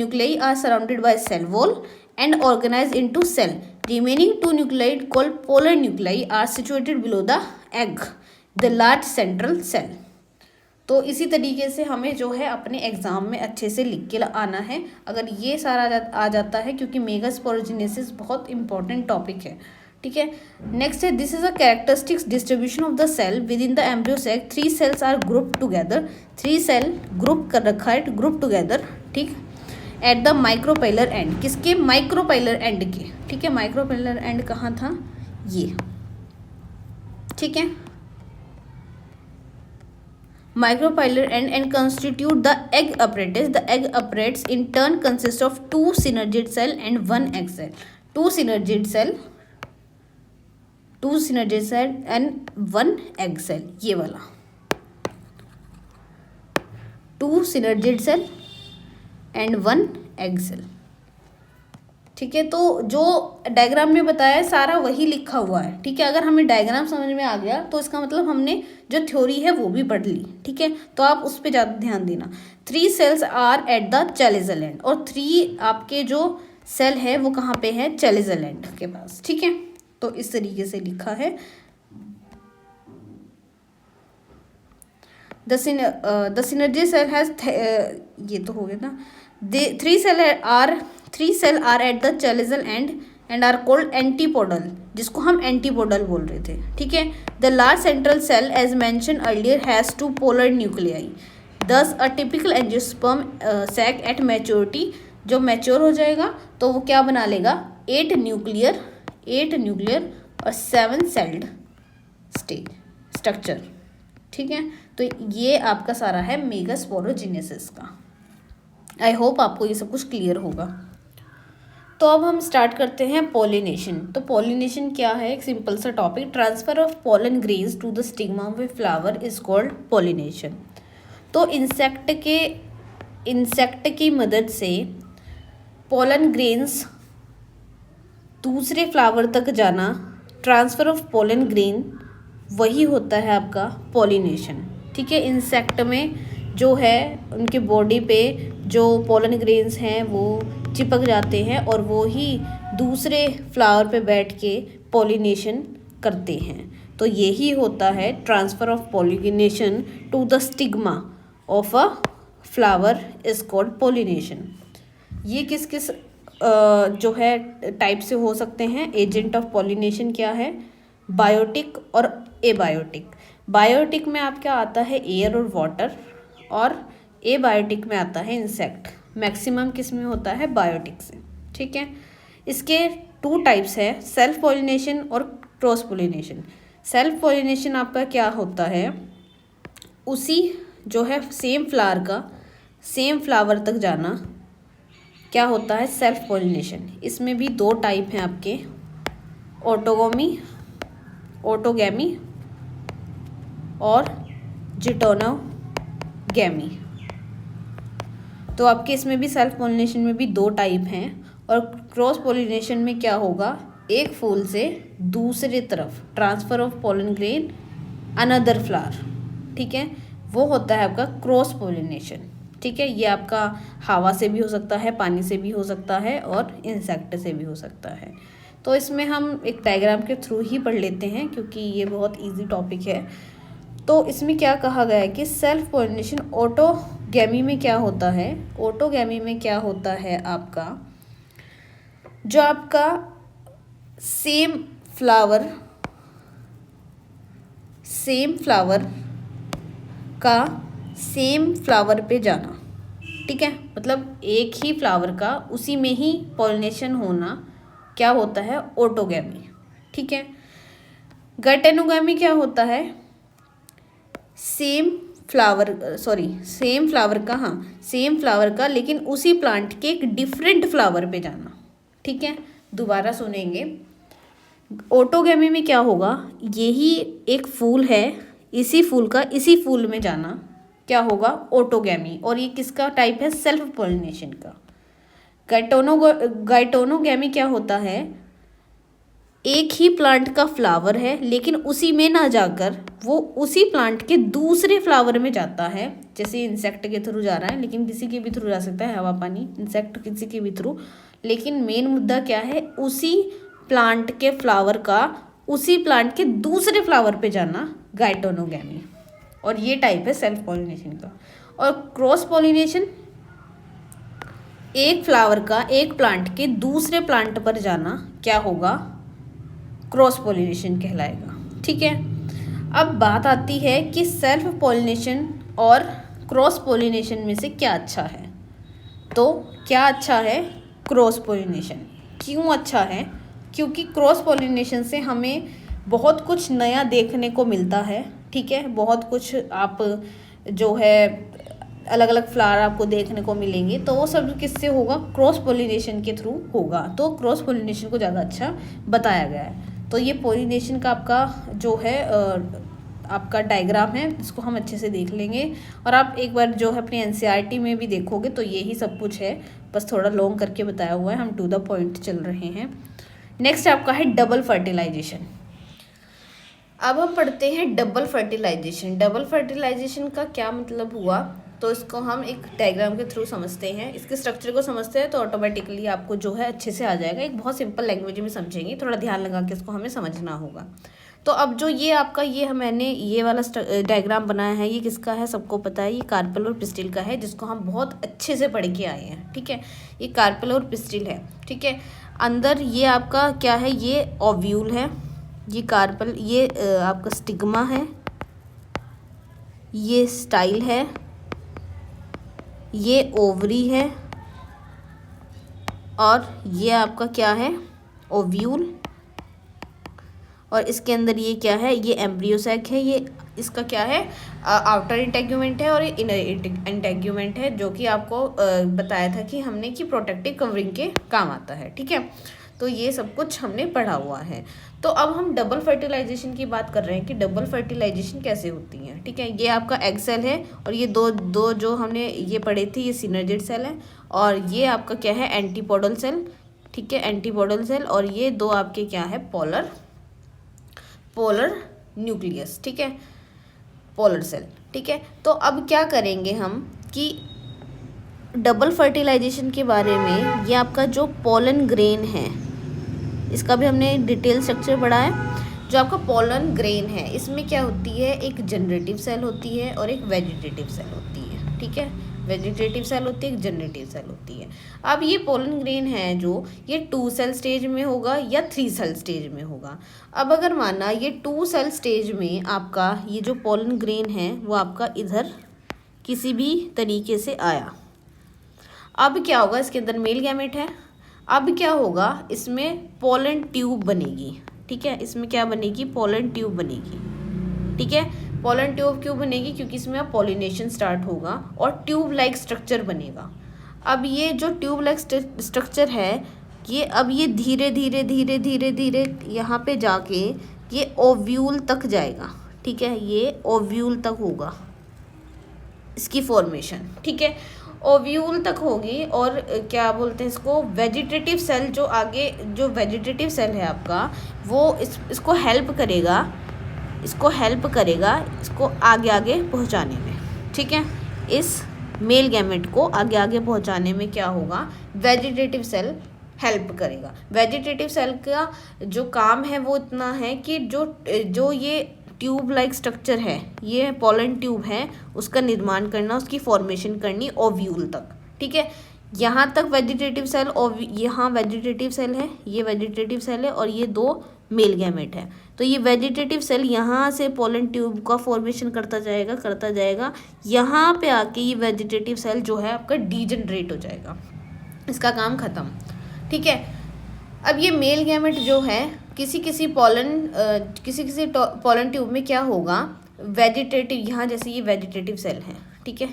nuclei are surrounded by cell wall and organized into cell. Remaining 2 nuclei called polar nuclei are situated below the egg, the large central cell. तो इसी तरीके से हमें जो है अपने एग्ज़ाम में अच्छे से लिख के आना है, अगर ये सारा आ जाता है, क्योंकि मेगास्पोरोजेनेसिस बहुत इंपॉर्टेंट टॉपिक है। ठीक है, नेक्स्ट है this is a characteristics distribution of the cell within the embryo sac. 3 cells are group together, 3 cell group कर रखा है, ग्रुप टुगेदर। ठीक, एट द माइक्रोपेलर एंड, किसके, माइक्रोपेलर एंड के। ठीक है, माइक्रोपेलर एंड कहाँ था, ये। ठीक है, micropylar and constitute the egg apparatus. The egg apparatus in turn consists of 2 synergid cell and 1 egg cell. 2 synergid cell and 1 egg cell, ये वाला 2 synergid cell and 1 egg cell। ठीक है, तो जो डायग्राम में बताया है सारा वही लिखा हुआ है। ठीक है, अगर हमें डायग्राम समझ में आ गया तो इसका मतलब हमने जो थ्योरी है वो भी पढ़ ली। ठीक है, तो आप उस पर ज़्यादा ध्यान देना। 3 cells are at the chalazal end, और 3 आपके जो सेल है वो कहाँ पे है, चैलेजल एंड के पास। ठीक है, तो इस तरीके से लिखा है। द सिनर्जी सेल हैज, ये तो हो गया ना। 3 cell are at the chalazal end are called antipodal, जिसको हम एंटीपोडल बोल रहे थे। ठीक है, the large central cell as mentioned earlier has 2 polar nuclei. Thus a typical angiosperm sac at maturity, जो मैच्योर हो जाएगा तो वो क्या बना लेगा, 8 न्यूक्लियर और 7 सेल्ड स्ट्रक्चर। ठीक है, तो ये आपका सारा है मेगास्पोरोजेनेसिस का। आई होप आपको ये सब कुछ क्लियर होगा। तो अब हम स्टार्ट करते हैं पोलिनेशन। तो पोलिनेशन क्या है, एक सिंपल सा topic. Transfer of pollen grains to the stigma of a flower is called pollination. तो इंसेक्ट के इंसेक्ट की मदद से पोलन ग्रेन्स दूसरे फ्लावर तक जाना, ट्रांसफ़र ऑफ पोलन ग्रेन, वही होता है आपका पॉलिनेशन। ठीक है, इंसेक्ट में जो है उनके बॉडी पे जो पोलन ग्रेन्स हैं वो चिपक जाते हैं और वो ही दूसरे फ्लावर पे बैठ के पॉलिनेशन करते हैं। तो यही होता है transfer of pollination to the stigma of a flower is called pollination. ये किस किस जो है टाइप से हो सकते हैं? एजेंट ऑफ पॉलिनेशन क्या है? बायोटिक और एबायोटिक। बायोटिक में आपका आता है एयर और वाटर, और एबायोटिक में आता है इंसेक्ट। मैक्सिमम किस में होता है? बायोटिक से। ठीक है, इसके 2 टाइप्स है, सेल्फ पॉलिनेशन और क्रॉस पॉलिनेशन। सेल्फ पॉलिनेशन आपका क्या होता है? उसी जो है सेम फ्लावर का सेम फ्लावर तक जाना, क्या होता है? Self pollination. इसमें भी 2 टाइप हैं आपके, ऑटोगैमी और जिटोनोगैमी। तो आपके इसमें भी सेल्फ पॉलिनेशन में भी 2 टाइप हैं। और क्रॉस पॉलिनेशन में क्या होगा? एक फूल से दूसरे तरफ transfer of pollen grain another flower. ठीक है, वो होता है आपका क्रॉस पॉलिनेशन। ठीक है, ये आपका हवा से भी हो सकता है, पानी से भी हो सकता है और इंसेक्ट से भी हो सकता है। तो इसमें हम एक डायग्राम के थ्रू ही पढ़ लेते हैं क्योंकि ये बहुत इजी टॉपिक है। तो इसमें क्या कहा गया है कि सेल्फ पॉलिनेशन ऑटोगैमी में क्या होता है? ऑटोगैमी में क्या होता है आपका, जो आपका सेम फ्लावर का सेम फ्लावर पे जाना। ठीक है, मतलब एक ही फ्लावर का उसी में ही पॉलिनेशन होना क्या होता है? ऑटोगैमी। ठीक है, गैटेनोगैमी क्या होता है? सेम फ्लावर का लेकिन उसी प्लांट के एक डिफरेंट फ्लावर पे जाना। ठीक है, दोबारा सुनेंगे। ऑटोगैमी में क्या होगा? यही एक फूल है, इसी फूल का इसी फूल में जाना क्या होगा? ऑटोगैमी। और ये किसका टाइप है? सेल्फ पॉलिनेशन का। गैटोनोगैमी क्या होता है? एक ही प्लांट का फ्लावर है लेकिन उसी में ना जाकर वो उसी प्लांट के दूसरे फ्लावर में जाता है। जैसे इंसेक्ट के थ्रू जा रहा है, लेकिन किसी के भी थ्रू जा सकता है, हवा पानी, इंसेक्ट किसी के भी थ्रू। लेकिन मेन मुद्दा क्या है? उसी प्लांट के फ्लावर का उसी प्लांट के दूसरे फ्लावर पे जाना, गैटोनोगैमी। और ये टाइप है सेल्फ पॉलिनेशन का। और क्रॉस पॉलिनेशन, एक फ्लावर का एक प्लांट के दूसरे प्लांट पर जाना क्या होगा? क्रॉस पॉलिनेशन कहलाएगा। ठीक है, अब बात आती है कि सेल्फ पॉलिनेशन और क्रॉस पॉलिनेशन में से क्या अच्छा है। तो क्या अच्छा है? Cross pollination. क्यों अच्छा है? क्योंकि क्रॉस पॉलिनेशन से हमें बहुत कुछ नया देखने को मिलता है। ठीक है, बहुत कुछ आप जो है अलग अलग फ्लावर आपको देखने को मिलेंगे, तो वो सब किससे होगा? क्रॉस पॉलिनेशन के थ्रू होगा। तो क्रॉस पॉलिनेशन को ज़्यादा अच्छा बताया गया है। तो ये पॉलिनेशन का आपका जो है आपका डायग्राम है, इसको हम अच्छे से देख लेंगे। और आप एक बार जो है अपनी एनसीईआरटी में भी देखोगे तो यही सब कुछ है, बस थोड़ा लॉन्ग करके बताया हुआ है, हम टू द पॉइंट चल रहे हैं। नेक्स्ट आपका है डबल फर्टिलाइजेशन। अब हम पढ़ते हैं डबल फर्टिलाइजेशन। डबल फर्टिलाइजेशन का क्या मतलब हुआ, तो इसको हम एक डायग्राम के थ्रू समझते हैं। इसके स्ट्रक्चर को समझते हैं तो ऑटोमेटिकली आपको जो है अच्छे से आ जाएगा। एक बहुत सिंपल लैंग्वेज में समझेंगे, थोड़ा ध्यान लगा के इसको हमें समझना होगा। तो अब जो ये आपका मैंने ये वाला डायग्राम बनाया है, ये किसका है? सबको पता है, ये कार्पेल और पिस्टिल का है, जिसको हम बहुत अच्छे से पढ़ के आए हैं। ठीक है, ये कार्पेल और पिस्टिल है। ठीक है, अंदर ये आपका क्या है? ये ओव्यूल है, ये कार्पेल, ये आपका स्टिग्मा है, ये स्टाइल है, ये ओवरी है, और ये आपका क्या है? ओव्यूल। और इसके अंदर ये क्या है? ये एम्ब्रियोसैक है। ये इसका क्या है? आउटर इंटेग्यूमेंट है और ये इनर इंटेग्यूमेंट है, जो कि आपको बताया था कि हमने कि प्रोटेक्टिव कवरिंग के काम आता है। ठीक है, तो ये सब कुछ हमने पढ़ा हुआ है। तो अब हम डबल फर्टिलाइजेशन की बात कर रहे हैं कि डबल फर्टिलाइजेशन कैसे होती है। ठीक है, ये आपका एग सेल है और ये दो जो हमने ये पढ़े थे ये सिनर्जिड सेल है और ये आपका क्या है एंटीपोडल सेल। ठीक है, एंटीपोडल सेल और ये दो आपके क्या है पोलर न्यूक्लियस। ठीक है, पोलर सेल। ठीक है, तो अब क्या करेंगे हम कि डबल फर्टिलाइजेशन के बारे में ये आपका जो पोलन ग्रेन है इसका भी हमने डिटेल स्ट्रक्चर पढ़ा है। जो आपका पोलन ग्रेन है इसमें क्या होती है, एक जनरेटिव सेल होती है और एक वेजिटेटिव सेल होती है। ठीक है, वेजिटेटिव सेल होती है, एक जनरेटिव सेल होती है। अब ये पोलन ग्रेन है जो ये 2 सेल स्टेज में होगा या 3 सेल स्टेज में होगा। अब अगर माना ये 2 सेल स्टेज में आपका ये जो पोलन ग्रेन है वो आपका इधर किसी भी तरीके से आया, अब क्या होगा, इसके अंदर मेल गैमेट है। अब क्या होगा, इसमें पोलन ट्यूब बनेगी। ठीक है, इसमें क्या बनेगी, पोलन ट्यूब बनेगी। ठीक है, पोलन ट्यूब क्यों बनेगी, क्योंकि इसमें अब पॉलिनेशन स्टार्ट होगा और ट्यूब लाइक स्ट्रक्चर बनेगा। अब ये जो ट्यूब लाइक स्ट्रक्चर है ये अब ये धीरे धीरे धीरे धीरे धीरे यहाँ पे जाके ये ओव्यूल तक जाएगा। ठीक है, ये ओव्यूल तक होगा इसकी फॉर्मेशन। ठीक है, ओव्यूल तक होगी और क्या बोलते हैं इसको, वेजिटेटिव सेल जो आगे जो वेजिटेटिव सेल है आपका वो इसको हेल्प करेगा इसको आगे आगे पहुंचाने में। ठीक है, इस मेल गैमेट को आगे आगे पहुंचाने में क्या होगा, वेजिटेटिव सेल हेल्प करेगा। वेजिटेटिव सेल का जो काम है वो इतना है कि जो ये ट्यूब लाइक स्ट्रक्चर है, ये पोलन ट्यूब है, उसका निर्माण करना, उसकी फॉर्मेशन करनी ओव्यूल तक। ठीक है, यहाँ तक वेजिटेटिव सेल, यहाँ वेजिटेटिव सेल है, ये वेजिटेटिव सेल है और ये 2 मेल गैमेट है। तो ये वेजिटेटिव सेल यहाँ से पोलन ट्यूब का फॉर्मेशन करता जाएगा। यहाँ पे आके ये वेजिटेटिव सेल जो है आपका डीजनरेट हो जाएगा, इसका काम खत्म। ठीक है, अब ये मेल गैमेट जो है किसी पोलन ट्यूब में क्या होगा, वेजिटेटिव, यहाँ जैसे ये वेजिटेटिव सेल है। ठीक है,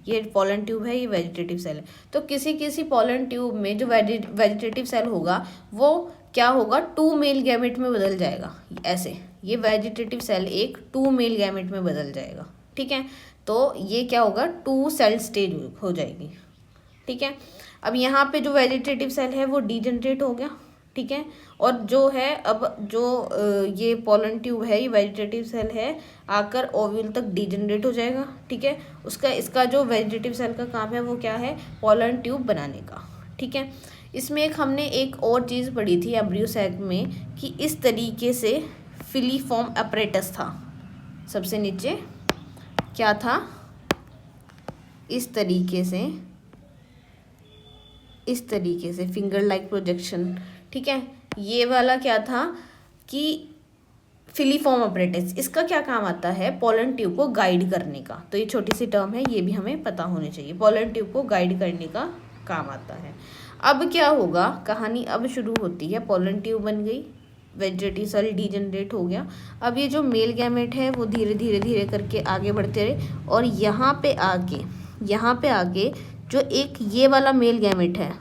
ये पोलन ट्यूब है, ये वेजिटेटिव सेल है। तो किसी पोलन ट्यूब में जो वेजिटेटिव सेल होगा वो क्या होगा, 2 मेल गैमेट में बदल जाएगा। ऐसे ये वेजिटेटिव सेल एक 2 मेल गैमेट में बदल जाएगा। ठीक है, तो ये क्या होगा, 2 सेल स्टेज हो जाएगी। ठीक है, अब यहाँ पे जो वेजिटेटिव सेल है वो डीजनरेट हो गया। ठीक है, और जो है अब जो ये पोलन ट्यूब है, ये वेजिटेटिव सेल है, आकर ओव्यूल तक डीजनरेट हो जाएगा। ठीक है, इसका जो वेजिटेटिव सेल का काम है वो क्या है, पोलन ट्यूब बनाने का। ठीक है, इसमें हमने एक और चीज़ पढ़ी थी एम्ब्रियो सैक में कि इस तरीके से फिलीफॉर्म अपरेटस था। सबसे नीचे क्या था, इस तरीके से फिंगर लाइक प्रोजेक्शन। ठीक है, ये वाला क्या था कि फिलीफॉर्म अपरेटस, इसका क्या काम आता है, पोलन ट्यूब को गाइड करने का। तो ये छोटी सी टर्म है, ये भी हमें पता होनी चाहिए, पोलन ट्यूब को गाइड करने का काम आता है। अब क्या होगा, कहानी अब शुरू होती है। पोलन ट्यूब बन गई, वेजिटेटिव सेल डीजनरेट हो गया। अब ये जो मेल गैमेट है वो धीरे धीरे करके आगे बढ़ते रहे और यहाँ पे आगे जो एक ये वाला मेल गैमेट है,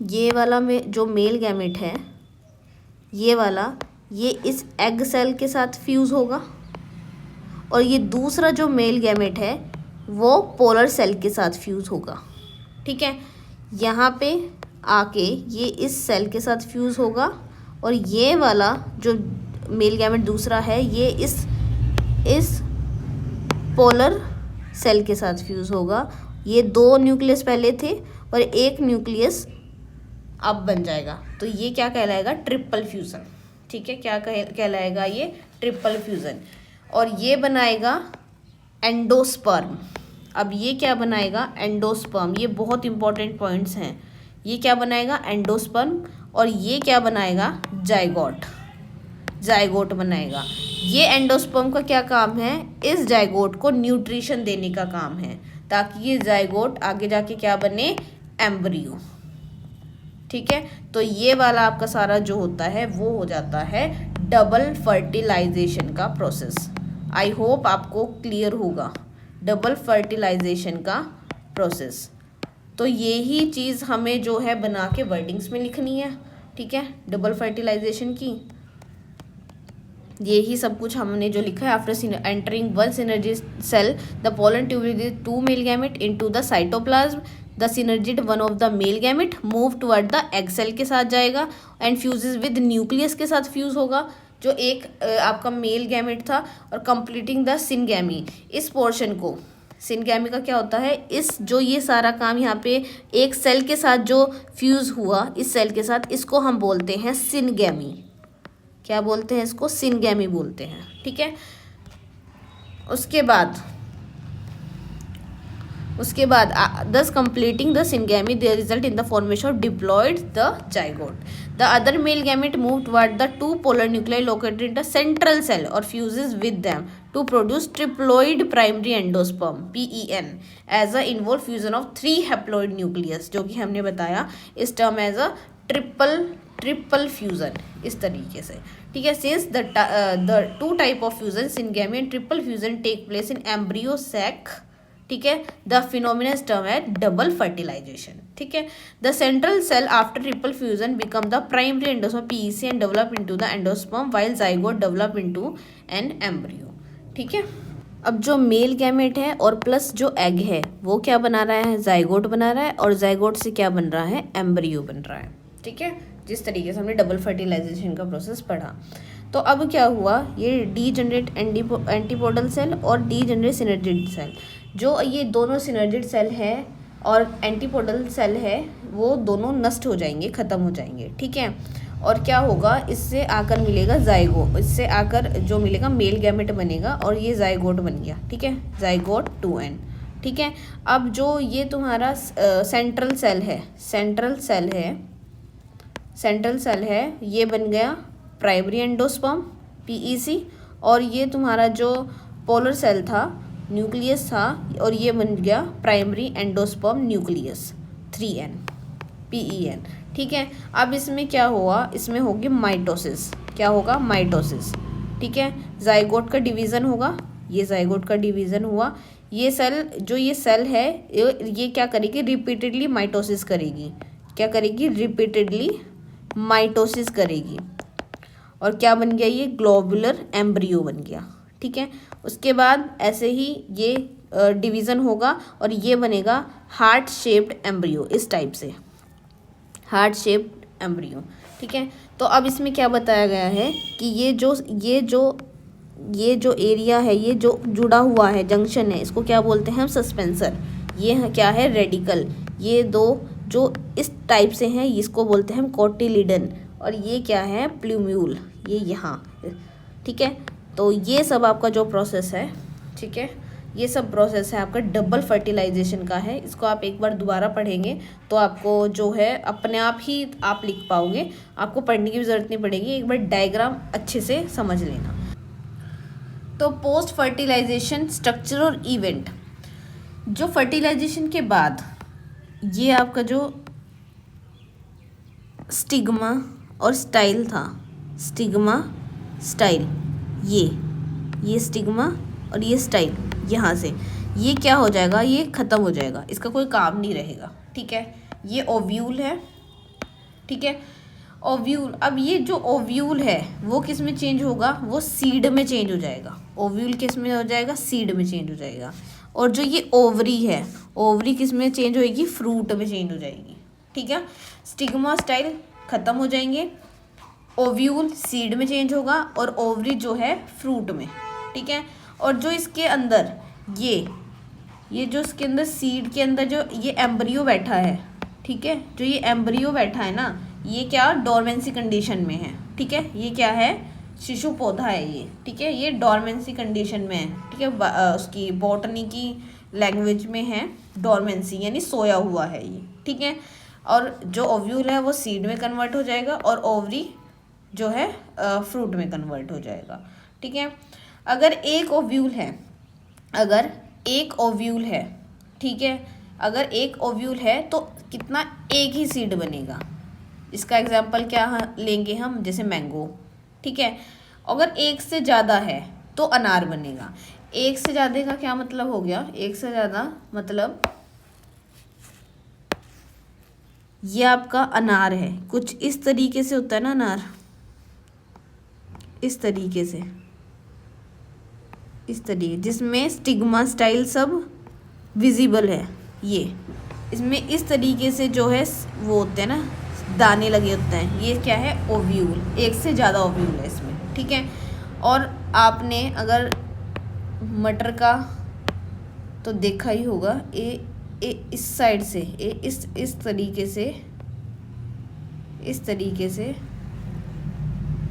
ये वाला में जो मेल गैमेट है ये इस एग सेल के साथ फ्यूज़ होगा और ये दूसरा जो मेल गैमेट है वो पोलर सेल के साथ फ्यूज़ होगा। ठीक है, यहाँ पे आके ये इस सेल के साथ फ्यूज़ होगा और ये वाला जो मेल गैमेट दूसरा है ये इस पोलर सेल के साथ फ्यूज़ होगा। ये 2 न्यूक्लियस पहले थे और एक न्यूक्लियस अब बन जाएगा। तो ये क्या कहलाएगा, ट्रिपल फ्यूज़न। ठीक है, क्या कहलाएगा, ये ट्रिपल फ्यूज़न। और ये बनाएगा एंडोस्पर्म। अब ये क्या बनाएगा, एंडोस्पर्म। ये बहुत इंपॉर्टेंट पॉइंट्स हैं। ये क्या बनाएगा, एंडोस्पर्म। और ये क्या बनाएगा, जाइगोट बनाएगा। ये एंडोस्पर्म का क्या काम है, इस जाइगोट को न्यूट्रिशन देने का काम है ताकि ये जाइगोट आगे जाके क्या बने, एम्ब्रियो। ठीक है, तो ये वाला आपका सारा जो होता है वो हो जाता है डबल फर्टिलाइजेशन का प्रोसेस। आई होप आपको क्लियर होगा डबल फर्टिलाइजेशन का प्रोसेस। तो यही चीज़ हमें जो है बना के वर्डिंग्स में लिखनी है, ठीक है, डबल फर्टिलाइजेशन की। यही सब कुछ हमने जो लिखा है, after entering one synergy cell the pollen tube with 2 male gamete into the cytoplasm, the synergid one of the male gamete move toward the egg cell के साथ जाएगा एंड फ्यूजेस विद न्यूक्लियस के साथ फ्यूज होगा, जो एक आपका male gamete था, और कंप्लीटिंग द सिनगैमी। इस पोर्शन को, सिनगैमी का क्या होता है, इस जो ये सारा काम यहाँ पे एक सेल के साथ जो फ्यूज हुआ इस सेल के साथ, इसको हम बोलते हैं सिनगैमी। क्या बोलते हैं इसको? सिनगैमी बोलते हैं, ठीक है। उसके बाद thus completing the syngamy, they result in the formation of diploid the zygote. The other male gamete move toward the 2 polar nuclei located in the central cell or fuses with them to produce triploid primary endosperm PEN as a involved fusion of 3 haploid nucleus, जो कि हमने बताया इस term as a triple fusion, इस तरीके से, ठीक है। Since the 2 type of fusion syngamy and triple fusion take place in embryo sac, ठीक है, द फिनोमिना टर्म है डबल फर्टिलाइजेशन, ठीक है। The central cell after triple fusion become the primary endosperm PEC and develop into the endosperm while zygote develop into an embryo, ठीक है। अब जो male gamete है और प्लस जो एग है वो क्या बना रहा है? जाइगोट बना रहा है, और जाइगोट से क्या बन रहा है? एम्ब्रियो बन रहा है, ठीक है। जिस तरीके से हमने डबल फर्टिलाइजेशन का प्रोसेस पढ़ा। तो अब क्या हुआ, ये डी जनरेट एंटीपोडल सेल और डी जनरेट सिनर्जिड सेल, जो ये दोनों सिनर्जिड सेल है और एंटीपोडल सेल है, वो दोनों नष्ट हो जाएंगे, ख़त्म हो जाएंगे, ठीक है। और क्या होगा, इससे आकर मिलेगा जाइगोट, इससे आकर जो मिलेगा मेल गैमेट बनेगा, और ये जाइगोट बन गया, ठीक है, जाइगोट 2n, ठीक है। अब जो ये तुम्हारा सेंट्रल सेल है, ये बन गया प्राइमरी एंडोस्पर्म PEC, और ये तुम्हारा जो पोलर सेल था, न्यूक्लियस था, और ये बन गया primary endosperm nucleus 3n PEN, ठीक है। अब इसमें क्या हुआ, इसमें होगी माइटोसिस। क्या होगा? माइटोसिस, ठीक है। जाइगोट का डिवीज़न होगा, ये जाइगोट का डिवीज़न हुआ, ये सेल है ये क्या करेगी? रिपीटेडली माइटोसिस करेगी। क्या करेगी? रिपीटेडली माइटोसिस करेगी, और क्या बन गया? ये ग्लोबुलर एम्ब्रियो बन गया, ठीक है। उसके बाद ऐसे ही ये डिवीज़न होगा और ये बनेगा हार्ट शेप्ड एम्ब्रियो, इस टाइप से हार्ट शेप्ड एम्ब्रियो, ठीक है। तो अब इसमें क्या बताया गया है कि ये जो एरिया है, ये जो जुड़ा हुआ है, जंक्शन है, इसको क्या बोलते हैं हम? सस्पेंसर। ये क्या है? रेडिकल। ये दो जो इस टाइप से हैं, इसको बोलते हैं हम कोटिलिडन, और ये क्या है? प्लूम्यूल, ये यहाँ, ठीक है। तो ये सब आपका जो प्रोसेस है, ठीक है, ये सब प्रोसेस है आपका डबल फर्टिलाइजेशन का है। इसको आप एक बार दोबारा पढ़ेंगे तो आपको जो है अपने आप ही आप लिख पाओगे, आपको पढ़ने की भी ज़रूरत नहीं पड़ेगी, एक बार डायग्राम अच्छे से समझ लेना। तो पोस्ट फर्टिलाइजेशन स्ट्रक्चर और इवेंट, जो फर्टिलाइजेशन के बाद ये आपका जो स्टिग्मा और स्टाइल था, स्टिग्मा स्टाइल, ये स्टिग्मा और ये स्टाइल, यहाँ से ये क्या हो जाएगा? ये ख़त्म हो जाएगा, इसका कोई काम नहीं रहेगा, ठीक है। ये ओव्यूल है, ठीक है, ओव्यूल। अब ये जो ओव्यूल है वो किस में चेंज होगा? वो सीड में चेंज हो जाएगा। ओव्यूल किस में हो जाएगा? सीड में चेंज हो जाएगा। और जो ये ओवरी है, ओवरी किस में चेंज होएगी? फ्रूट में चेंज हो जाएगी, ठीक है। स्टिग्मा स्टाइल ख़त्म हो जाएंगे, ओव्यूल सीड में चेंज होगा, और ओवरी जो है फ्रूट में, ठीक है। और जो इसके अंदर ये जो इसके अंदर सीड के अंदर जो ये एम्ब्रियो बैठा है, ठीक है, जो ये एम्ब्रियो बैठा है ना, ये क्या? डोरमेंसी कंडीशन में है, ठीक है। ये क्या है? शिशु पौधा है ये, ठीक है, ये डोरमेंसी कंडीशन में है, ठीक है। उसकी बॉटनी की लैंग्वेज में है डोरमेंसी, यानी सोया हुआ है ये, ठीक है। और जो ओव्यूल है वो सीड में कन्वर्ट हो जाएगा, और ओवरी जो है फ्रूट में कन्वर्ट हो जाएगा, ठीक है। अगर एक ओव्यूल है, ठीक है, अगर एक ओव्यूल है तो कितना? एक ही सीड बनेगा। इसका एग्जाम्पल क्या लेंगे हम? जैसे मैंगो, ठीक है। अगर एक से ज़्यादा है तो अनार बनेगा। एक से ज़्यादा का क्या मतलब हो गया? एक से ज़्यादा मतलब ये आपका अनार है, कुछ इस तरीके से होता है ना अनार, इस तरीके से, इस तरीके, जिसमें स्टिग्मा स्टाइल सब विजिबल है। ये इसमें इस तरीके से जो है वो होते हैं ना, दाने लगे होते हैं। ये क्या है, ओव्यूल, एक से ज़्यादा ओव्यूल है इसमें, ठीक है। और आपने अगर मटर का तो देखा ही होगा, इस साइड से, इस तरीके से, इस तरीके से,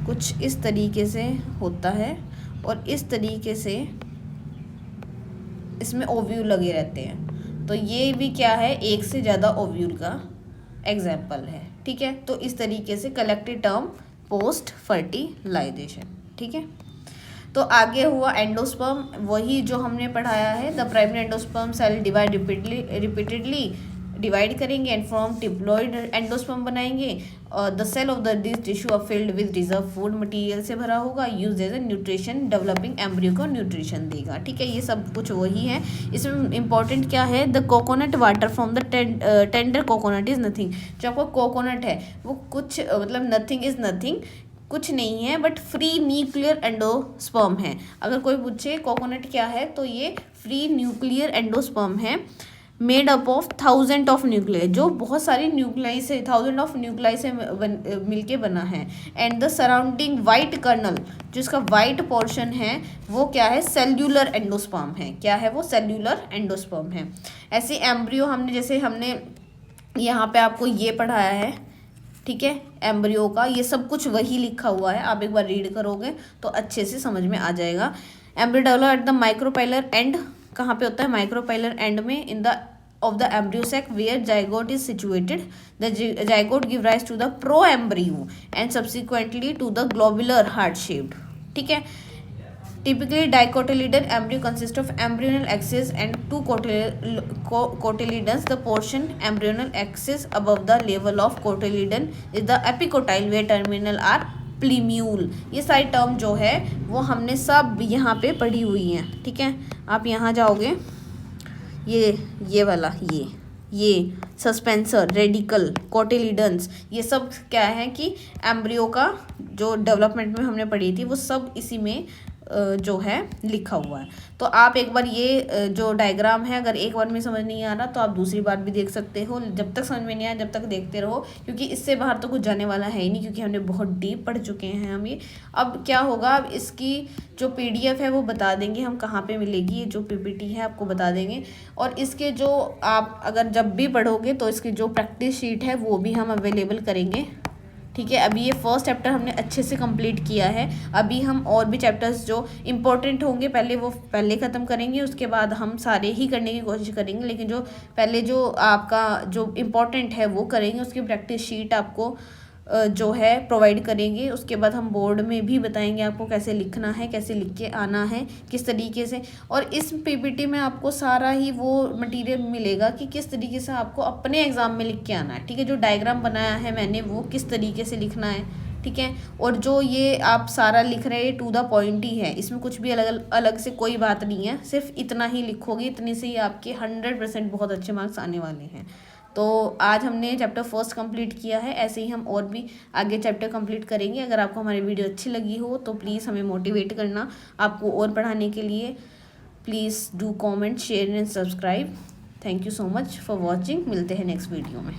कुछ इस तरीके से होता है, और इस तरीके से इसमें ओव्यूल लगे रहते हैं। तो ये भी क्या है, एक से ज़्यादा ओव्यूल का एग्जाम्पल है, ठीक है। तो इस तरीके से कलेक्टेड टर्म पोस्ट फर्टिलाइजेशन, ठीक है। तो आगे हुआ एंडोस्पर्म, वही जो हमने पढ़ाया है। The primary endosperm cell divide repeatedly divide करेंगे एंड फॉर्म डिप्लॉयड एंडोस्पर्म बनाएंगे। The cell of the this tissue are filled with reserve food material से भरा होगा, use as a nutrition, developing embryo को न्यूट्रिशन देगा, ठीक है। ये सब कुछ वही है। इसमें इंपॉर्टेंट क्या है, the coconut water from the tender coconut is nothing. जो आपका कोकोनट है वो कुछ मतलब नथिंग इज नथिंग, कुछ नहीं है, बट फ्री न्यूक्लियर एंडोस्पर्म है। अगर कोई पूछे कोकोनट क्या है, तो ये फ्री न्यूक्लियर एंडोस्पर्म है, made up of 1000 of nuclei, जो बहुत सारी न्यूक्लियाई से, 1000 ऑफ न्यूक्लियाई से मिलके बना है। And the surrounding white kernel, जो इसका वाइट पोर्शन है वो क्या है, सेल्यूलर एंडोस्पर्म है। क्या है वो, सेल्यूलर एंडोस्पर्म है। ऐसे एम्ब्रियो हमने, जैसे हमने यहाँ पे आपको ये पढ़ाया है, ठीक है, एम्ब्रियो का ये सब कुछ वही लिखा हुआ है। आप एक बार रीड करोगे तो अच्छे से समझ में आ जाएगा। Embryo develop at the micropylar and, कहाँ पे होता है, माइक्रोपाइलर एंड में, in the of the embryo sac where zygote is situated. The zygote give rise to the proembryo and subsequently to the globular heart shaped, ठीक है। Typically dicotyledon embryo consists of embryonal axis and two cotyledons. The portion embryonal axis above the level of cotyledon is the epicotyle where terminal are प्लीम्यूल। ये सारी term जो है वो हमने सब यहाँ पे पढ़ी हुई हैं, ठीक है। आप यहाँ जाओगे, ये वाला, ये सस्पेंसर, रेडिकल, कोटिलिडन्स, ये सब क्या है कि एम्ब्रियो का जो डेवलपमेंट में हमने पढ़ी थी वो सब इसी में जो है लिखा हुआ है। तो आप एक बार ये जो डायग्राम है, अगर एक बार में समझ नहीं आ रहा तो आप दूसरी बार भी देख सकते हो। जब तक समझ में नहीं आया जब तक देखते रहो, क्योंकि इससे बाहर तो कुछ जाने वाला है ही नहीं, क्योंकि हमने बहुत डीप पढ़ चुके हैं हम ये। अब क्या होगा, अब इसकी जो PDF है वो बता देंगे हम कहाँ पे मिलेगी, ये जो PPT है आपको बता देंगे। और इसके जो आप अगर जब भी पढ़ोगे तो इसकी जो प्रैक्टिस शीट है वो भी हम अवेलेबल करेंगे, ठीक है। अभी ये फर्स्ट चैप्टर हमने अच्छे से कंप्लीट किया है। अभी हम और भी चैप्टर्स जो इम्पोर्टेंट होंगे पहले ख़त्म करेंगे, उसके बाद हम सारे ही करने की कोशिश करेंगे। लेकिन जो पहले जो आपका जो इम्पोर्टेंट है वो करेंगे, उसकी प्रैक्टिस शीट आपको जो है प्रोवाइड करेंगे। उसके बाद हम बोर्ड में भी बताएंगे आपको कैसे लिखना है, कैसे लिख के आना है, किस तरीके से। और इस PPT में आपको सारा ही वो मटेरियल मिलेगा कि किस तरीके से आपको अपने एग्ज़ाम में लिख के आना है, ठीक है। जो डायग्राम बनाया है मैंने वो किस तरीके से लिखना है, ठीक है। और जो ये आप सारा लिख रहे हैं टू द पॉइंट ही है, इसमें कुछ भी अलग से कोई बात नहीं है, सिर्फ इतना ही लिखोगे, इतने से ही आपके 100% बहुत अच्छे मार्क्स आने वाले हैं। तो आज हमने चैप्टर फर्स्ट कंप्लीट किया है, ऐसे ही हम और भी आगे चैप्टर कंप्लीट करेंगे। अगर आपको हमारी वीडियो अच्छी लगी हो तो प्लीज़ हमें मोटिवेट करना आपको और पढ़ाने के लिए। Please do comment, share and subscribe. Thank you so much for watching. मिलते हैं नेक्स्ट वीडियो में।